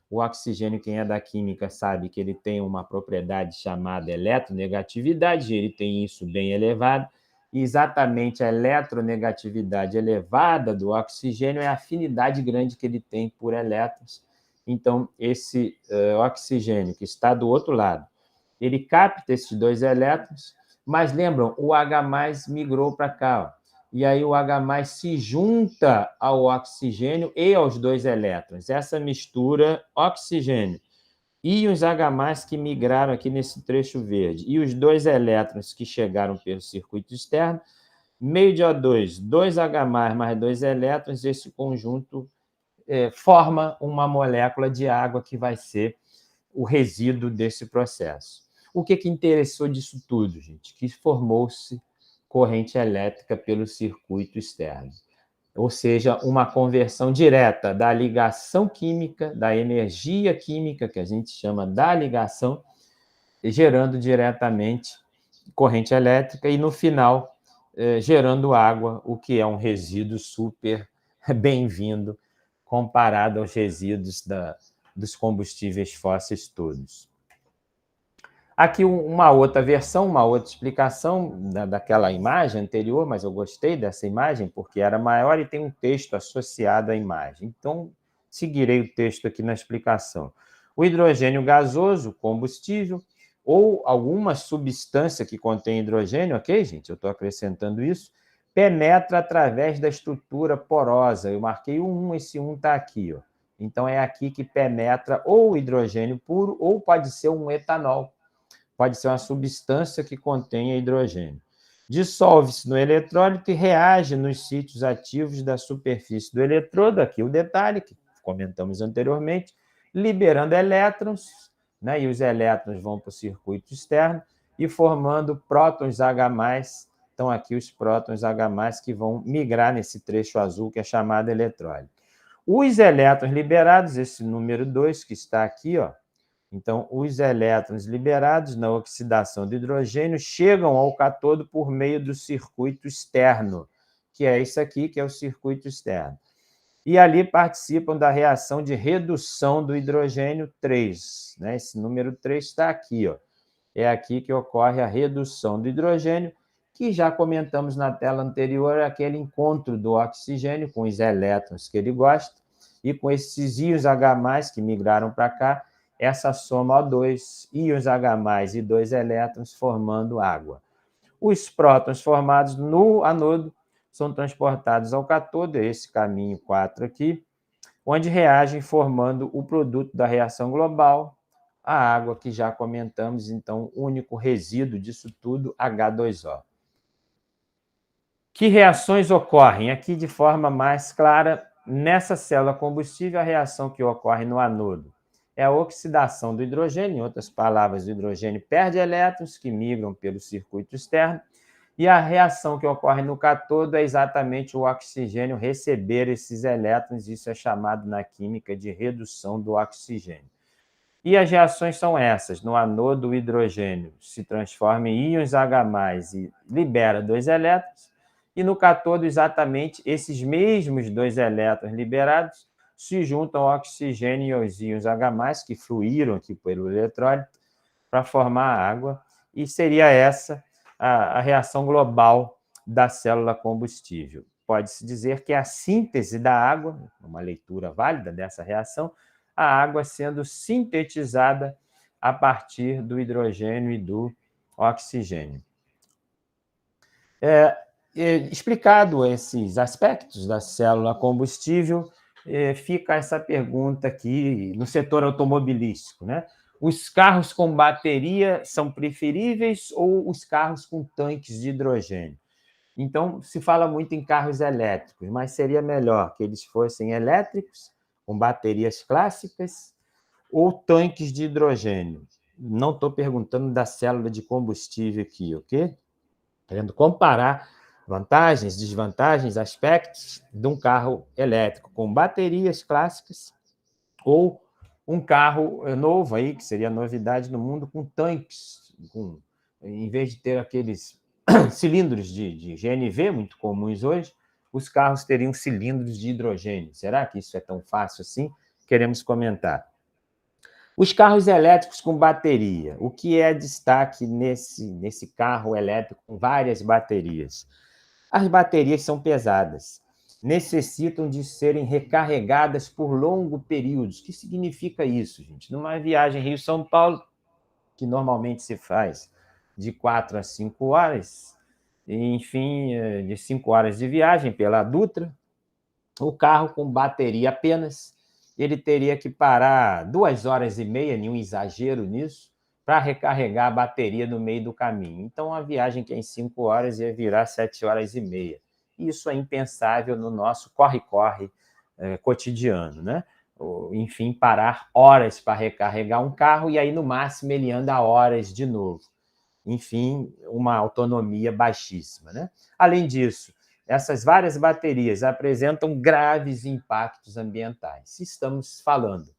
O oxigênio, quem é da química sabe que ele tem uma propriedade chamada eletronegatividade, ele tem isso bem elevado, e exatamente a eletronegatividade elevada do oxigênio é a afinidade grande que ele tem por elétrons. Então, esse oxigênio que está do outro lado, ele capta esses dois elétrons, mas lembram, o H+ migrou para cá, ó. E aí o H+ se junta ao oxigênio e aos dois elétrons. Essa mistura oxigênio e os H+ que migraram aqui nesse trecho verde, e os dois elétrons que chegaram pelo circuito externo, meio de O2, 2H+ mais dois elétrons, esse conjunto forma uma molécula de água que vai ser o resíduo desse processo. O que interessou disso tudo, gente? Que formou-se corrente elétrica pelo circuito externo. Ou seja, uma conversão direta da ligação química, da energia química, que a gente chama da ligação, gerando diretamente corrente elétrica e, no final, gerando água, o que é um resíduo super bem-vindo comparado aos resíduos dos combustíveis fósseis todos. Aqui uma outra versão, uma outra explicação daquela imagem anterior, mas eu gostei dessa imagem porque era maior e tem um texto associado à imagem. Então, seguirei o texto aqui na explicação. O hidrogênio gasoso, combustível, ou alguma substância que contém hidrogênio, ok, gente? Eu estou acrescentando isso, penetra através da estrutura porosa. Eu marquei o 1, esse 1 está aqui, ó. Então, é aqui que penetra ou o hidrogênio puro, ou pode ser um etanol. Pode ser uma substância que contenha hidrogênio. Dissolve-se no eletrólito e reage nos sítios ativos da superfície do eletrodo, aqui o detalhe que comentamos anteriormente, liberando elétrons, né, e os elétrons vão para o circuito externo e formando prótons H+, então aqui os prótons H+, que vão migrar nesse trecho azul que é chamado eletrólito. Os elétrons liberados, esse número 2 que está aqui, ó, então, os elétrons liberados na oxidação do hidrogênio chegam ao cátodo por meio do circuito externo, que é isso aqui, que é o circuito externo. E ali participam da reação de redução do hidrogênio 3. Né? Esse número 3 está aqui, ó. É aqui que ocorre a redução do hidrogênio, que já comentamos na tela anterior, aquele encontro do oxigênio com os elétrons que ele gosta, e com esses íons H+, que migraram para cá, essa soma O2, íons H+, e dois elétrons formando água. Os prótons formados no anodo são transportados ao cátodo, esse caminho 4 aqui, onde reagem formando o produto da reação global, a água que já comentamos, então, único resíduo disso tudo, H2O. Que reações ocorrem? Aqui, de forma mais clara, nessa célula combustível, a reação que ocorre no anodo é a oxidação do hidrogênio, em outras palavras, o hidrogênio perde elétrons que migram pelo circuito externo, e a reação que ocorre no cátodo é exatamente o oxigênio receber esses elétrons, isso é chamado na química de redução do oxigênio. E as reações são essas: no anodo, o hidrogênio se transforma em íons H+, e libera dois elétrons, e no cátodo, exatamente esses mesmos dois elétrons liberados se juntam ao oxigênio e aos íons H+, que fluíram aqui pelo eletrólito, para formar a água, e seria essa a reação global da célula combustível. Pode-se dizer que a síntese da água, uma leitura válida dessa reação, a água sendo sintetizada a partir do hidrogênio e do oxigênio. Explicado esses aspectos da célula combustível, fica essa pergunta aqui no setor automobilístico, né? Os carros com bateria são preferíveis ou os carros com tanques de hidrogênio? Então, se fala muito em carros elétricos, mas seria melhor que eles fossem elétricos, com baterias clássicas, ou tanques de hidrogênio? Não estou perguntando da célula de combustível aqui, ok? Querendo comparar vantagens, desvantagens, aspectos de um carro elétrico com baterias clássicas ou um carro novo aí, que seria novidade no mundo, com tanques, em vez de ter aqueles cilindros de GNV, muito comuns hoje, os carros teriam cilindros de hidrogênio. Será que isso é tão fácil assim? Queremos comentar. Os carros elétricos com bateria, o que é destaque nesse carro elétrico com várias baterias? As baterias são pesadas, necessitam de serem recarregadas por longo períodos. O que significa isso, gente? Numa viagem Rio-São Paulo, que normalmente se faz de 4 a 5 horas, enfim, de 5 horas de viagem pela Dutra, o carro com bateria apenas, ele teria que parar 2 horas e meia, nenhum exagero nisso, para recarregar a bateria no meio do caminho. Então, a viagem que é em 5 horas ia virar 7 horas e meia. Isso é impensável no nosso corre-corre cotidiano, né? Enfim, parar horas para recarregar um carro e aí, no máximo, ele anda horas de novo. Enfim, uma autonomia baixíssima, né? Além disso, essas várias baterias apresentam graves impactos ambientais. Se estamos falando,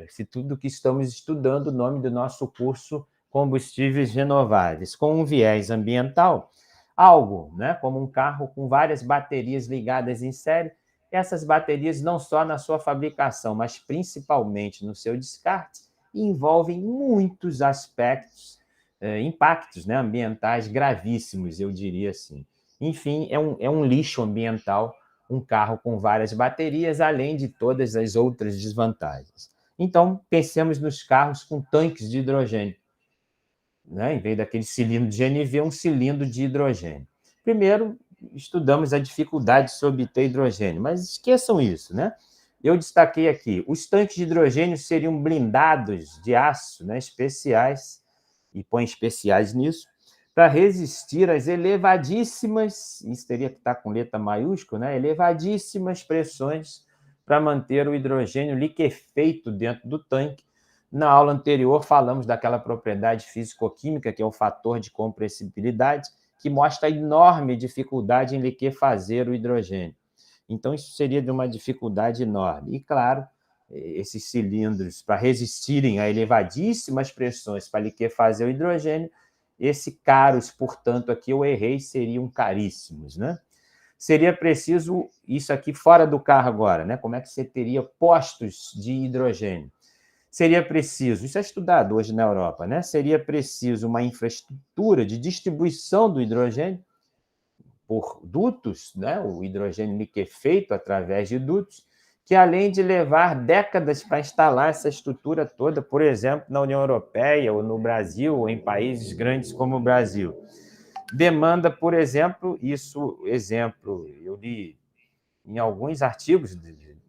se tudo que estamos estudando, o nome do nosso curso Combustíveis Renováveis, com um viés ambiental, algo, né, como um carro com várias baterias ligadas em série, essas baterias não só na sua fabricação, mas principalmente no seu descarte, envolvem muitos aspectos, impactos, né, ambientais gravíssimos, eu diria assim. Enfim, é um lixo ambiental um carro com várias baterias, além de todas as outras desvantagens. Então, pensemos nos carros com tanques de hidrogênio, né? Em vez daquele cilindro de GNV, um cilindro de hidrogênio. Primeiro, estudamos a dificuldade de obter hidrogênio, mas esqueçam isso, né? Eu destaquei aqui, os tanques de hidrogênio seriam blindados de aço, né, especiais, e põe especiais nisso, para resistir às elevadíssimas, isso teria que estar com letra maiúscula, né, elevadíssimas pressões para manter o hidrogênio liquefeito dentro do tanque. Na aula anterior, falamos daquela propriedade físico-química, que é o fator de compressibilidade, que mostra a enorme dificuldade em liquefazer o hidrogênio. Então, isso seria de uma dificuldade enorme. E, claro, esses cilindros, para resistirem a elevadíssimas pressões para liquefazer o hidrogênio, esses caros, portanto, aqui eu errei, seriam caríssimos, né? Seria preciso, isso aqui fora do carro agora, né? Como é que você teria postos de hidrogênio? Seria preciso, isso é estudado hoje na Europa, né? Seria preciso uma infraestrutura de distribuição do hidrogênio por dutos, né? O hidrogênio liquefeito através de dutos, que além de levar décadas para instalar essa estrutura toda, por exemplo, na União Europeia ou no Brasil, ou em países grandes como o Brasil, demanda, por exemplo, eu li em alguns artigos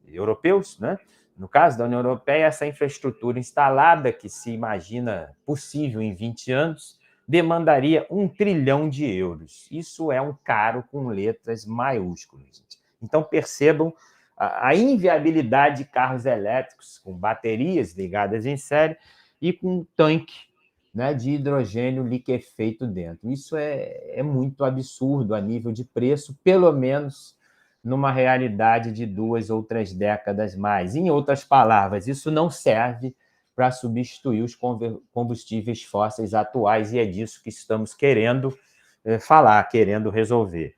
europeus, né? No caso da União Europeia, essa infraestrutura instalada, que se imagina possível em 20 anos, demandaria 1 trilhão de euros. Isso é um caro com letras maiúsculas, gente. Então, percebam a inviabilidade de carros elétricos com baterias ligadas em série e com um tanque, né, de hidrogênio liquefeito dentro. Isso é muito absurdo a nível de preço, pelo menos numa realidade de 2 ou 3 décadas mais. Em outras palavras, isso não serve para substituir os combustíveis fósseis atuais, e é disso que estamos querendo falar, querendo resolver.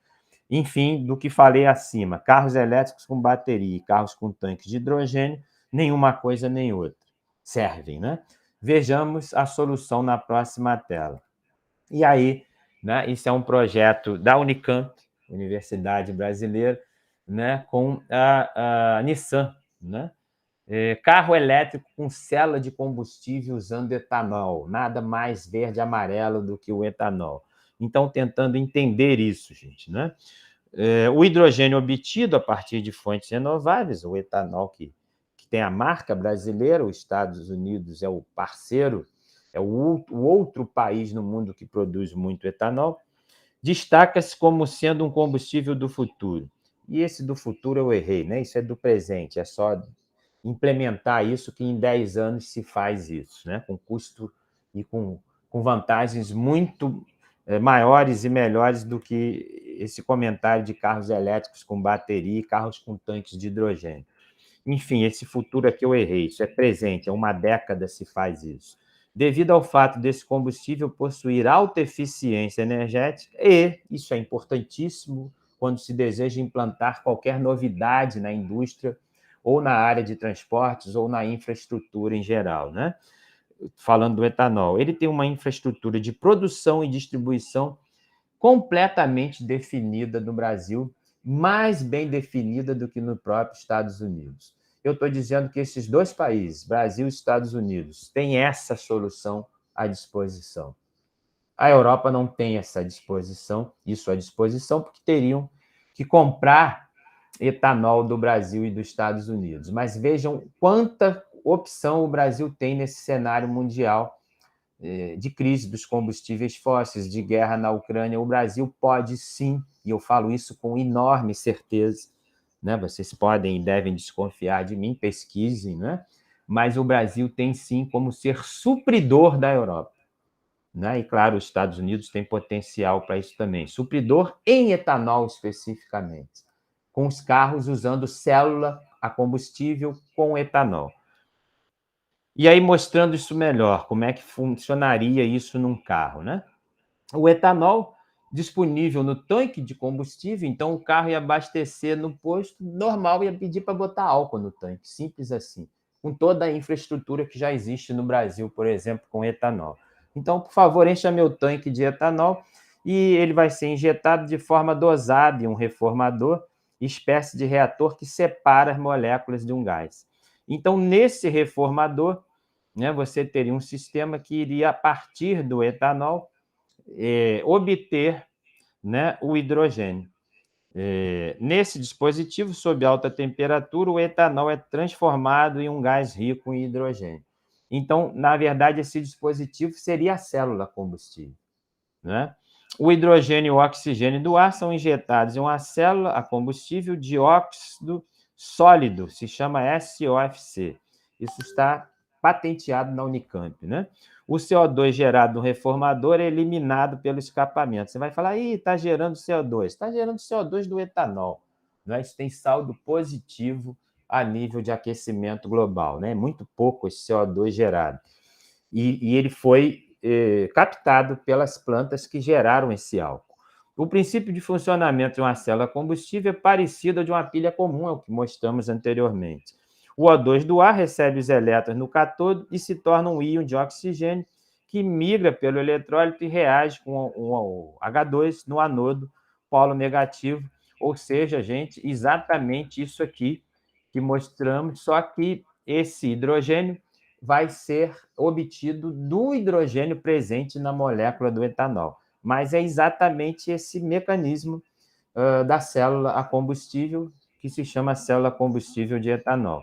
Enfim, do que falei acima, carros elétricos com bateria e carros com tanques de hidrogênio, nenhuma coisa nem outra servem, né? Vejamos a solução na próxima tela. E aí, né, isso é um projeto da Unicamp, Universidade Brasileira, né, com a Nissan, né? Carro elétrico com célula de combustível usando etanol, nada mais verde e amarelo do que o etanol. Então, tentando entender isso, gente, né? O hidrogênio obtido a partir de fontes renováveis, o etanol que tem a marca brasileira, os Estados Unidos é o parceiro, é o outro país no mundo que produz muito etanol, destaca-se como sendo um combustível do futuro. E esse do futuro eu errei, né? Isso é do presente, é só implementar isso que em 10 anos se faz isso, né? Com custo e com vantagens muito maiores e melhores do que esse comentário de carros elétricos com bateria e carros com tanques de hidrogênio. Enfim, esse futuro aqui eu errei, isso é presente, é uma década se faz isso. Devido ao fato desse combustível possuir alta eficiência energética e, isso é importantíssimo, quando se deseja implantar qualquer novidade na indústria ou na área de transportes ou na infraestrutura em geral, né? Falando do etanol, ele tem uma infraestrutura de produção e distribuição completamente definida no Brasil, mais bem definida do que no próprio Estados Unidos. Eu estou dizendo que esses dois países, Brasil e Estados Unidos, têm essa solução à disposição. A Europa não tem essa disposição, isso à disposição, porque teriam que comprar etanol do Brasil e dos Estados Unidos. Mas vejam quanta opção o Brasil tem nesse cenário mundial de crise dos combustíveis fósseis, de guerra na Ucrânia. O Brasil pode sim, e eu falo isso com enorme certeza, né? Vocês podem e devem desconfiar de mim, pesquisem, né? Mas o Brasil tem sim como ser supridor da Europa. Né? E, claro, os Estados Unidos têm potencial para isso também. Supridor em etanol, especificamente, com os carros usando célula a combustível com etanol. E aí, mostrando isso melhor, como é que funcionaria isso num carro, né? O etanol disponível no tanque de combustível, então o carro ia abastecer no posto normal, ia pedir para botar álcool no tanque, simples assim, com toda a infraestrutura que já existe no Brasil, por exemplo, com etanol. Então, por favor, encha meu tanque de etanol e ele vai ser injetado de forma dosada em um reformador, espécie de reator que separa as moléculas de um gás. Então, nesse reformador, né, você teria um sistema que iria, a partir do etanol, obter, né, o hidrogênio. Nesse dispositivo, sob alta temperatura, o etanol é transformado em um gás rico em hidrogênio. Então, na verdade, esse dispositivo seria a célula combustível, né? O hidrogênio e o oxigênio do ar são injetados em uma célula a combustível de óxido sólido, se chama SOFC. Isso está patenteado na Unicamp, né? O CO2 gerado no reformador é eliminado pelo escapamento. Você vai falar, está gerando CO2. Está gerando CO2 do etanol. Né? Isso tem saldo positivo a nível de aquecimento global, né? Muito pouco esse CO2 gerado. E ele foi captado pelas plantas que geraram esse álcool. O princípio de funcionamento de uma célula combustível é parecido ao de uma pilha comum, é o que mostramos anteriormente. O O2 do ar recebe os elétrons no cátodo e se torna um íon de oxigênio que migra pelo eletrólito e reage com o H2 no anodo, polo negativo. Ou seja, gente, exatamente isso aqui que mostramos, só que esse hidrogênio vai ser obtido do hidrogênio presente na molécula do etanol. Mas é exatamente esse mecanismo da célula a combustível, que se chama célula combustível de etanol.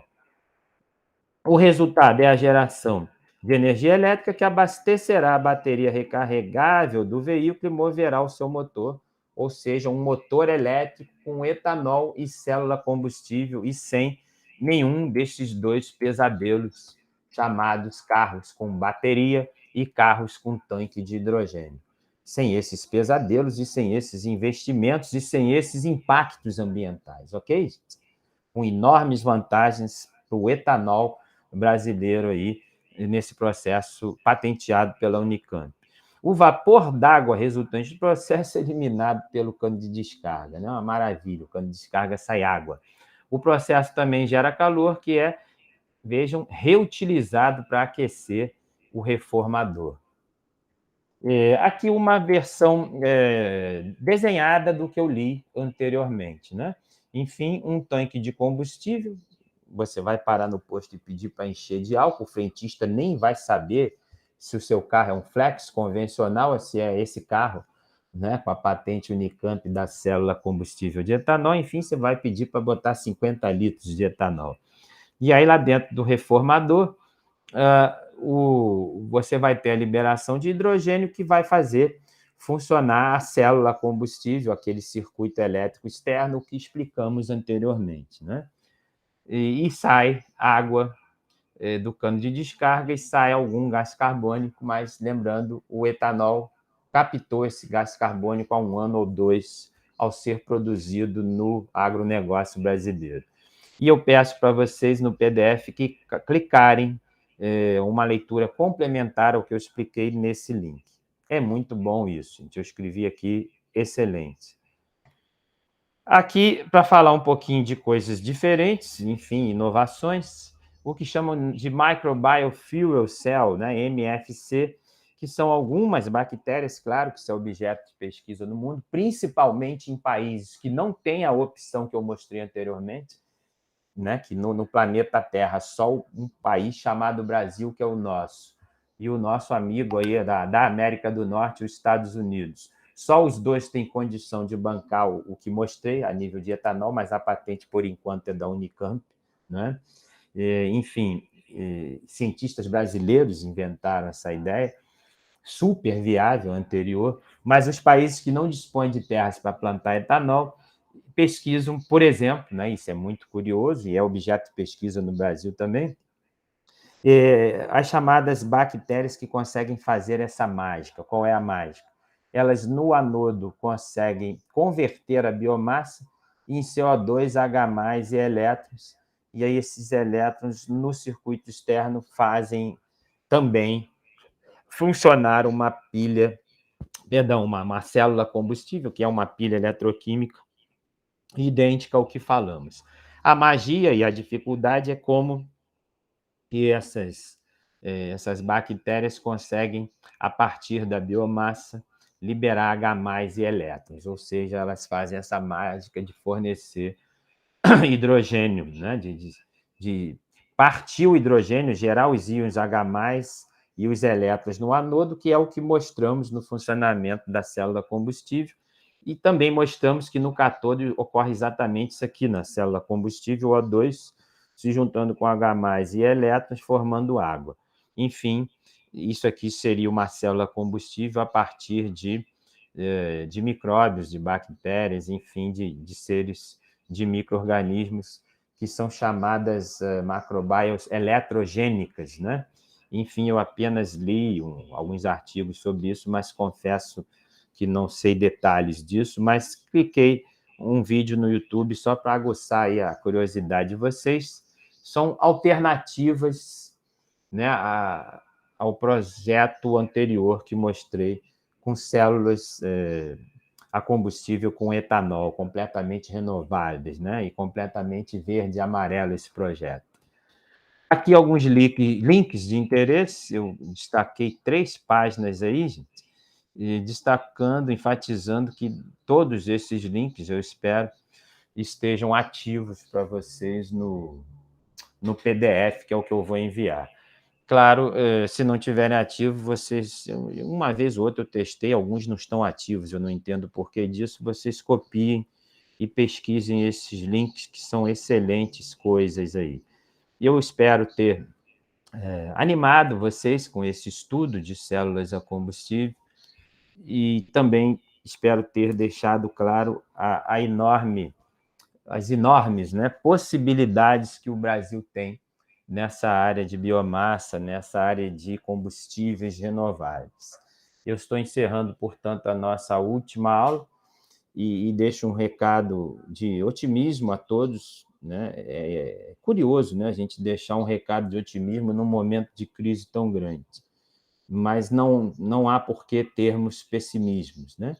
O resultado é a geração de energia elétrica que abastecerá a bateria recarregável do veículo e moverá o seu motor, ou seja, um motor elétrico com etanol e célula combustível e sem nenhum destes dois pesadelos chamados carros com bateria e carros com tanque de hidrogênio. Sem esses pesadelos e sem esses investimentos e sem esses impactos ambientais, ok? Com enormes vantagens para o etanol brasileiro aí nesse processo patenteado pela Unicamp. O vapor d'água resultante do processo é eliminado pelo cano de descarga, né? Uma maravilha, o cano de descarga sai água. O processo também gera calor, que é, vejam, reutilizado para aquecer o Reformador. Aqui uma versão desenhada do que eu li anteriormente, né? Enfim, um tanque de combustível, você vai parar no posto e pedir para encher de álcool, o frentista nem vai saber se o seu carro é um flex convencional ou se é esse carro, né, com a patente Unicamp da célula combustível de etanol. Enfim, você vai pedir para botar 50 litros de etanol. E aí, lá dentro do reformador, você vai ter a liberação de hidrogênio que vai fazer funcionar a célula combustível, aquele circuito elétrico externo que explicamos anteriormente, né? E sai água do cano de descarga e sai algum gás carbônico, mas lembrando, o etanol captou esse gás carbônico há 1 ano ou 2 ao ser produzido no agronegócio brasileiro. E eu peço para vocês no PDF que clicarem uma leitura complementar ao que eu expliquei nesse link. É muito bom isso, gente. Eu escrevi aqui, excelente. Aqui, para falar um pouquinho de coisas diferentes, enfim, inovações, o que chamam de Microbial Fuel Cell, né, MFC, que são algumas bactérias, claro, que são objeto de pesquisa no mundo, principalmente em países que não têm a opção que eu mostrei anteriormente, né, que no planeta Terra só um país chamado Brasil, que é o nosso, e o nosso amigo aí da América do Norte, os Estados Unidos. Só os dois têm condição de bancar o que mostrei a nível de etanol, mas a patente, por enquanto, é da Unicamp, né? Enfim, cientistas brasileiros inventaram essa ideia, super viável, anterior, mas os países que não dispõem de terras para plantar etanol pesquisam, por exemplo, né, isso é muito curioso e é objeto de pesquisa no Brasil também, as chamadas bactérias que conseguem fazer essa mágica. Qual é a mágica? Elas, no anodo, conseguem converter a biomassa em CO2, H+, e elétrons, e aí esses elétrons, no circuito externo, fazem também funcionar uma pilha, perdão, uma célula combustível, que é uma pilha eletroquímica, idêntica ao que falamos. A magia e a dificuldade é como que essas bactérias conseguem, a partir da biomassa, liberar H+ e elétrons, ou seja, elas fazem essa mágica de fornecer hidrogênio, né? de partir o hidrogênio, gerar os íons H+ e os elétrons no anodo, que é o que mostramos no funcionamento da célula combustível, e também mostramos que no cátodo ocorre exatamente isso aqui, na célula combustível, O2 se juntando com H+ e elétrons, formando água. Enfim, isso aqui seria uma célula combustível a partir de micróbios, de bactérias, enfim, de seres, de micro-organismos que são chamadas macrobials eletrogênicas, né? Enfim, eu apenas li alguns artigos sobre isso, mas confesso que não sei detalhes disso, mas cliquei um vídeo no YouTube só para aguçar aí a curiosidade de vocês. São alternativas, né, ao projeto anterior que mostrei, com células a combustível com etanol, completamente renováveis, né, e completamente verde e amarelo esse projeto. Aqui alguns links de interesse, eu destaquei 3 páginas aí, gente, e destacando, enfatizando que todos esses links, eu espero, estejam ativos para vocês no PDF, que é o que eu vou enviar. Claro, se não tiverem ativos, vocês, uma vez ou outra eu testei, alguns não estão ativos, eu não entendo o porquê disso, vocês copiem e pesquisem esses links, que são excelentes coisas aí. E eu espero ter animado vocês com esse estudo de células a combustível, e também espero ter deixado claro as enormes, né, possibilidades que o Brasil tem nessa área de biomassa, nessa área de combustíveis renováveis. Eu estou encerrando, portanto, a nossa última aula e deixo um recado de otimismo a todos, né? É curioso, né, a gente deixar um recado de otimismo num momento de crise tão grande, mas não há por que termos pessimismos, né?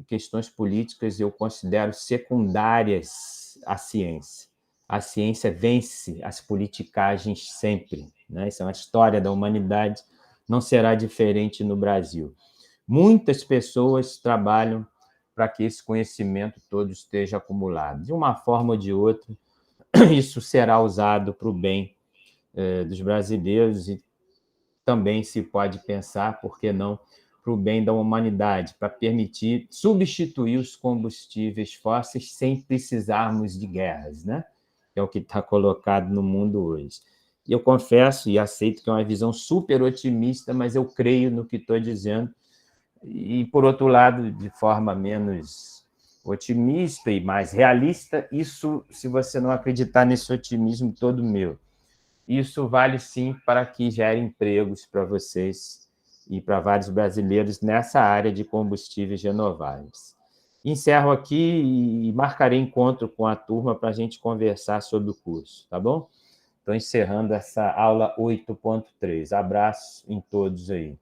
Questões políticas eu considero secundárias à ciência. A ciência vence as politicagens sempre, né? Isso é uma história da humanidade. não será diferente no Brasil. Muitas pessoas trabalham para que esse conhecimento todo esteja acumulado. De uma forma ou de outra, isso será usado para o bem dos brasileiros e também se pode pensar, por que não, para o bem da humanidade, para permitir substituir os combustíveis fósseis sem precisarmos de guerras, né? É o que está colocado no mundo hoje. E eu confesso e aceito que é uma visão super otimista, mas eu creio no que estou dizendo. E, por outro lado, de forma menos otimista e mais realista, isso, se você não acreditar nesse otimismo todo meu, isso vale sim para que gere empregos para vocês e para vários brasileiros nessa área de combustíveis renováveis. Encerro aqui e marcarei encontro com a turma para a gente conversar sobre o curso, tá bom? Estou encerrando essa aula 8.3. Abraço em todos aí.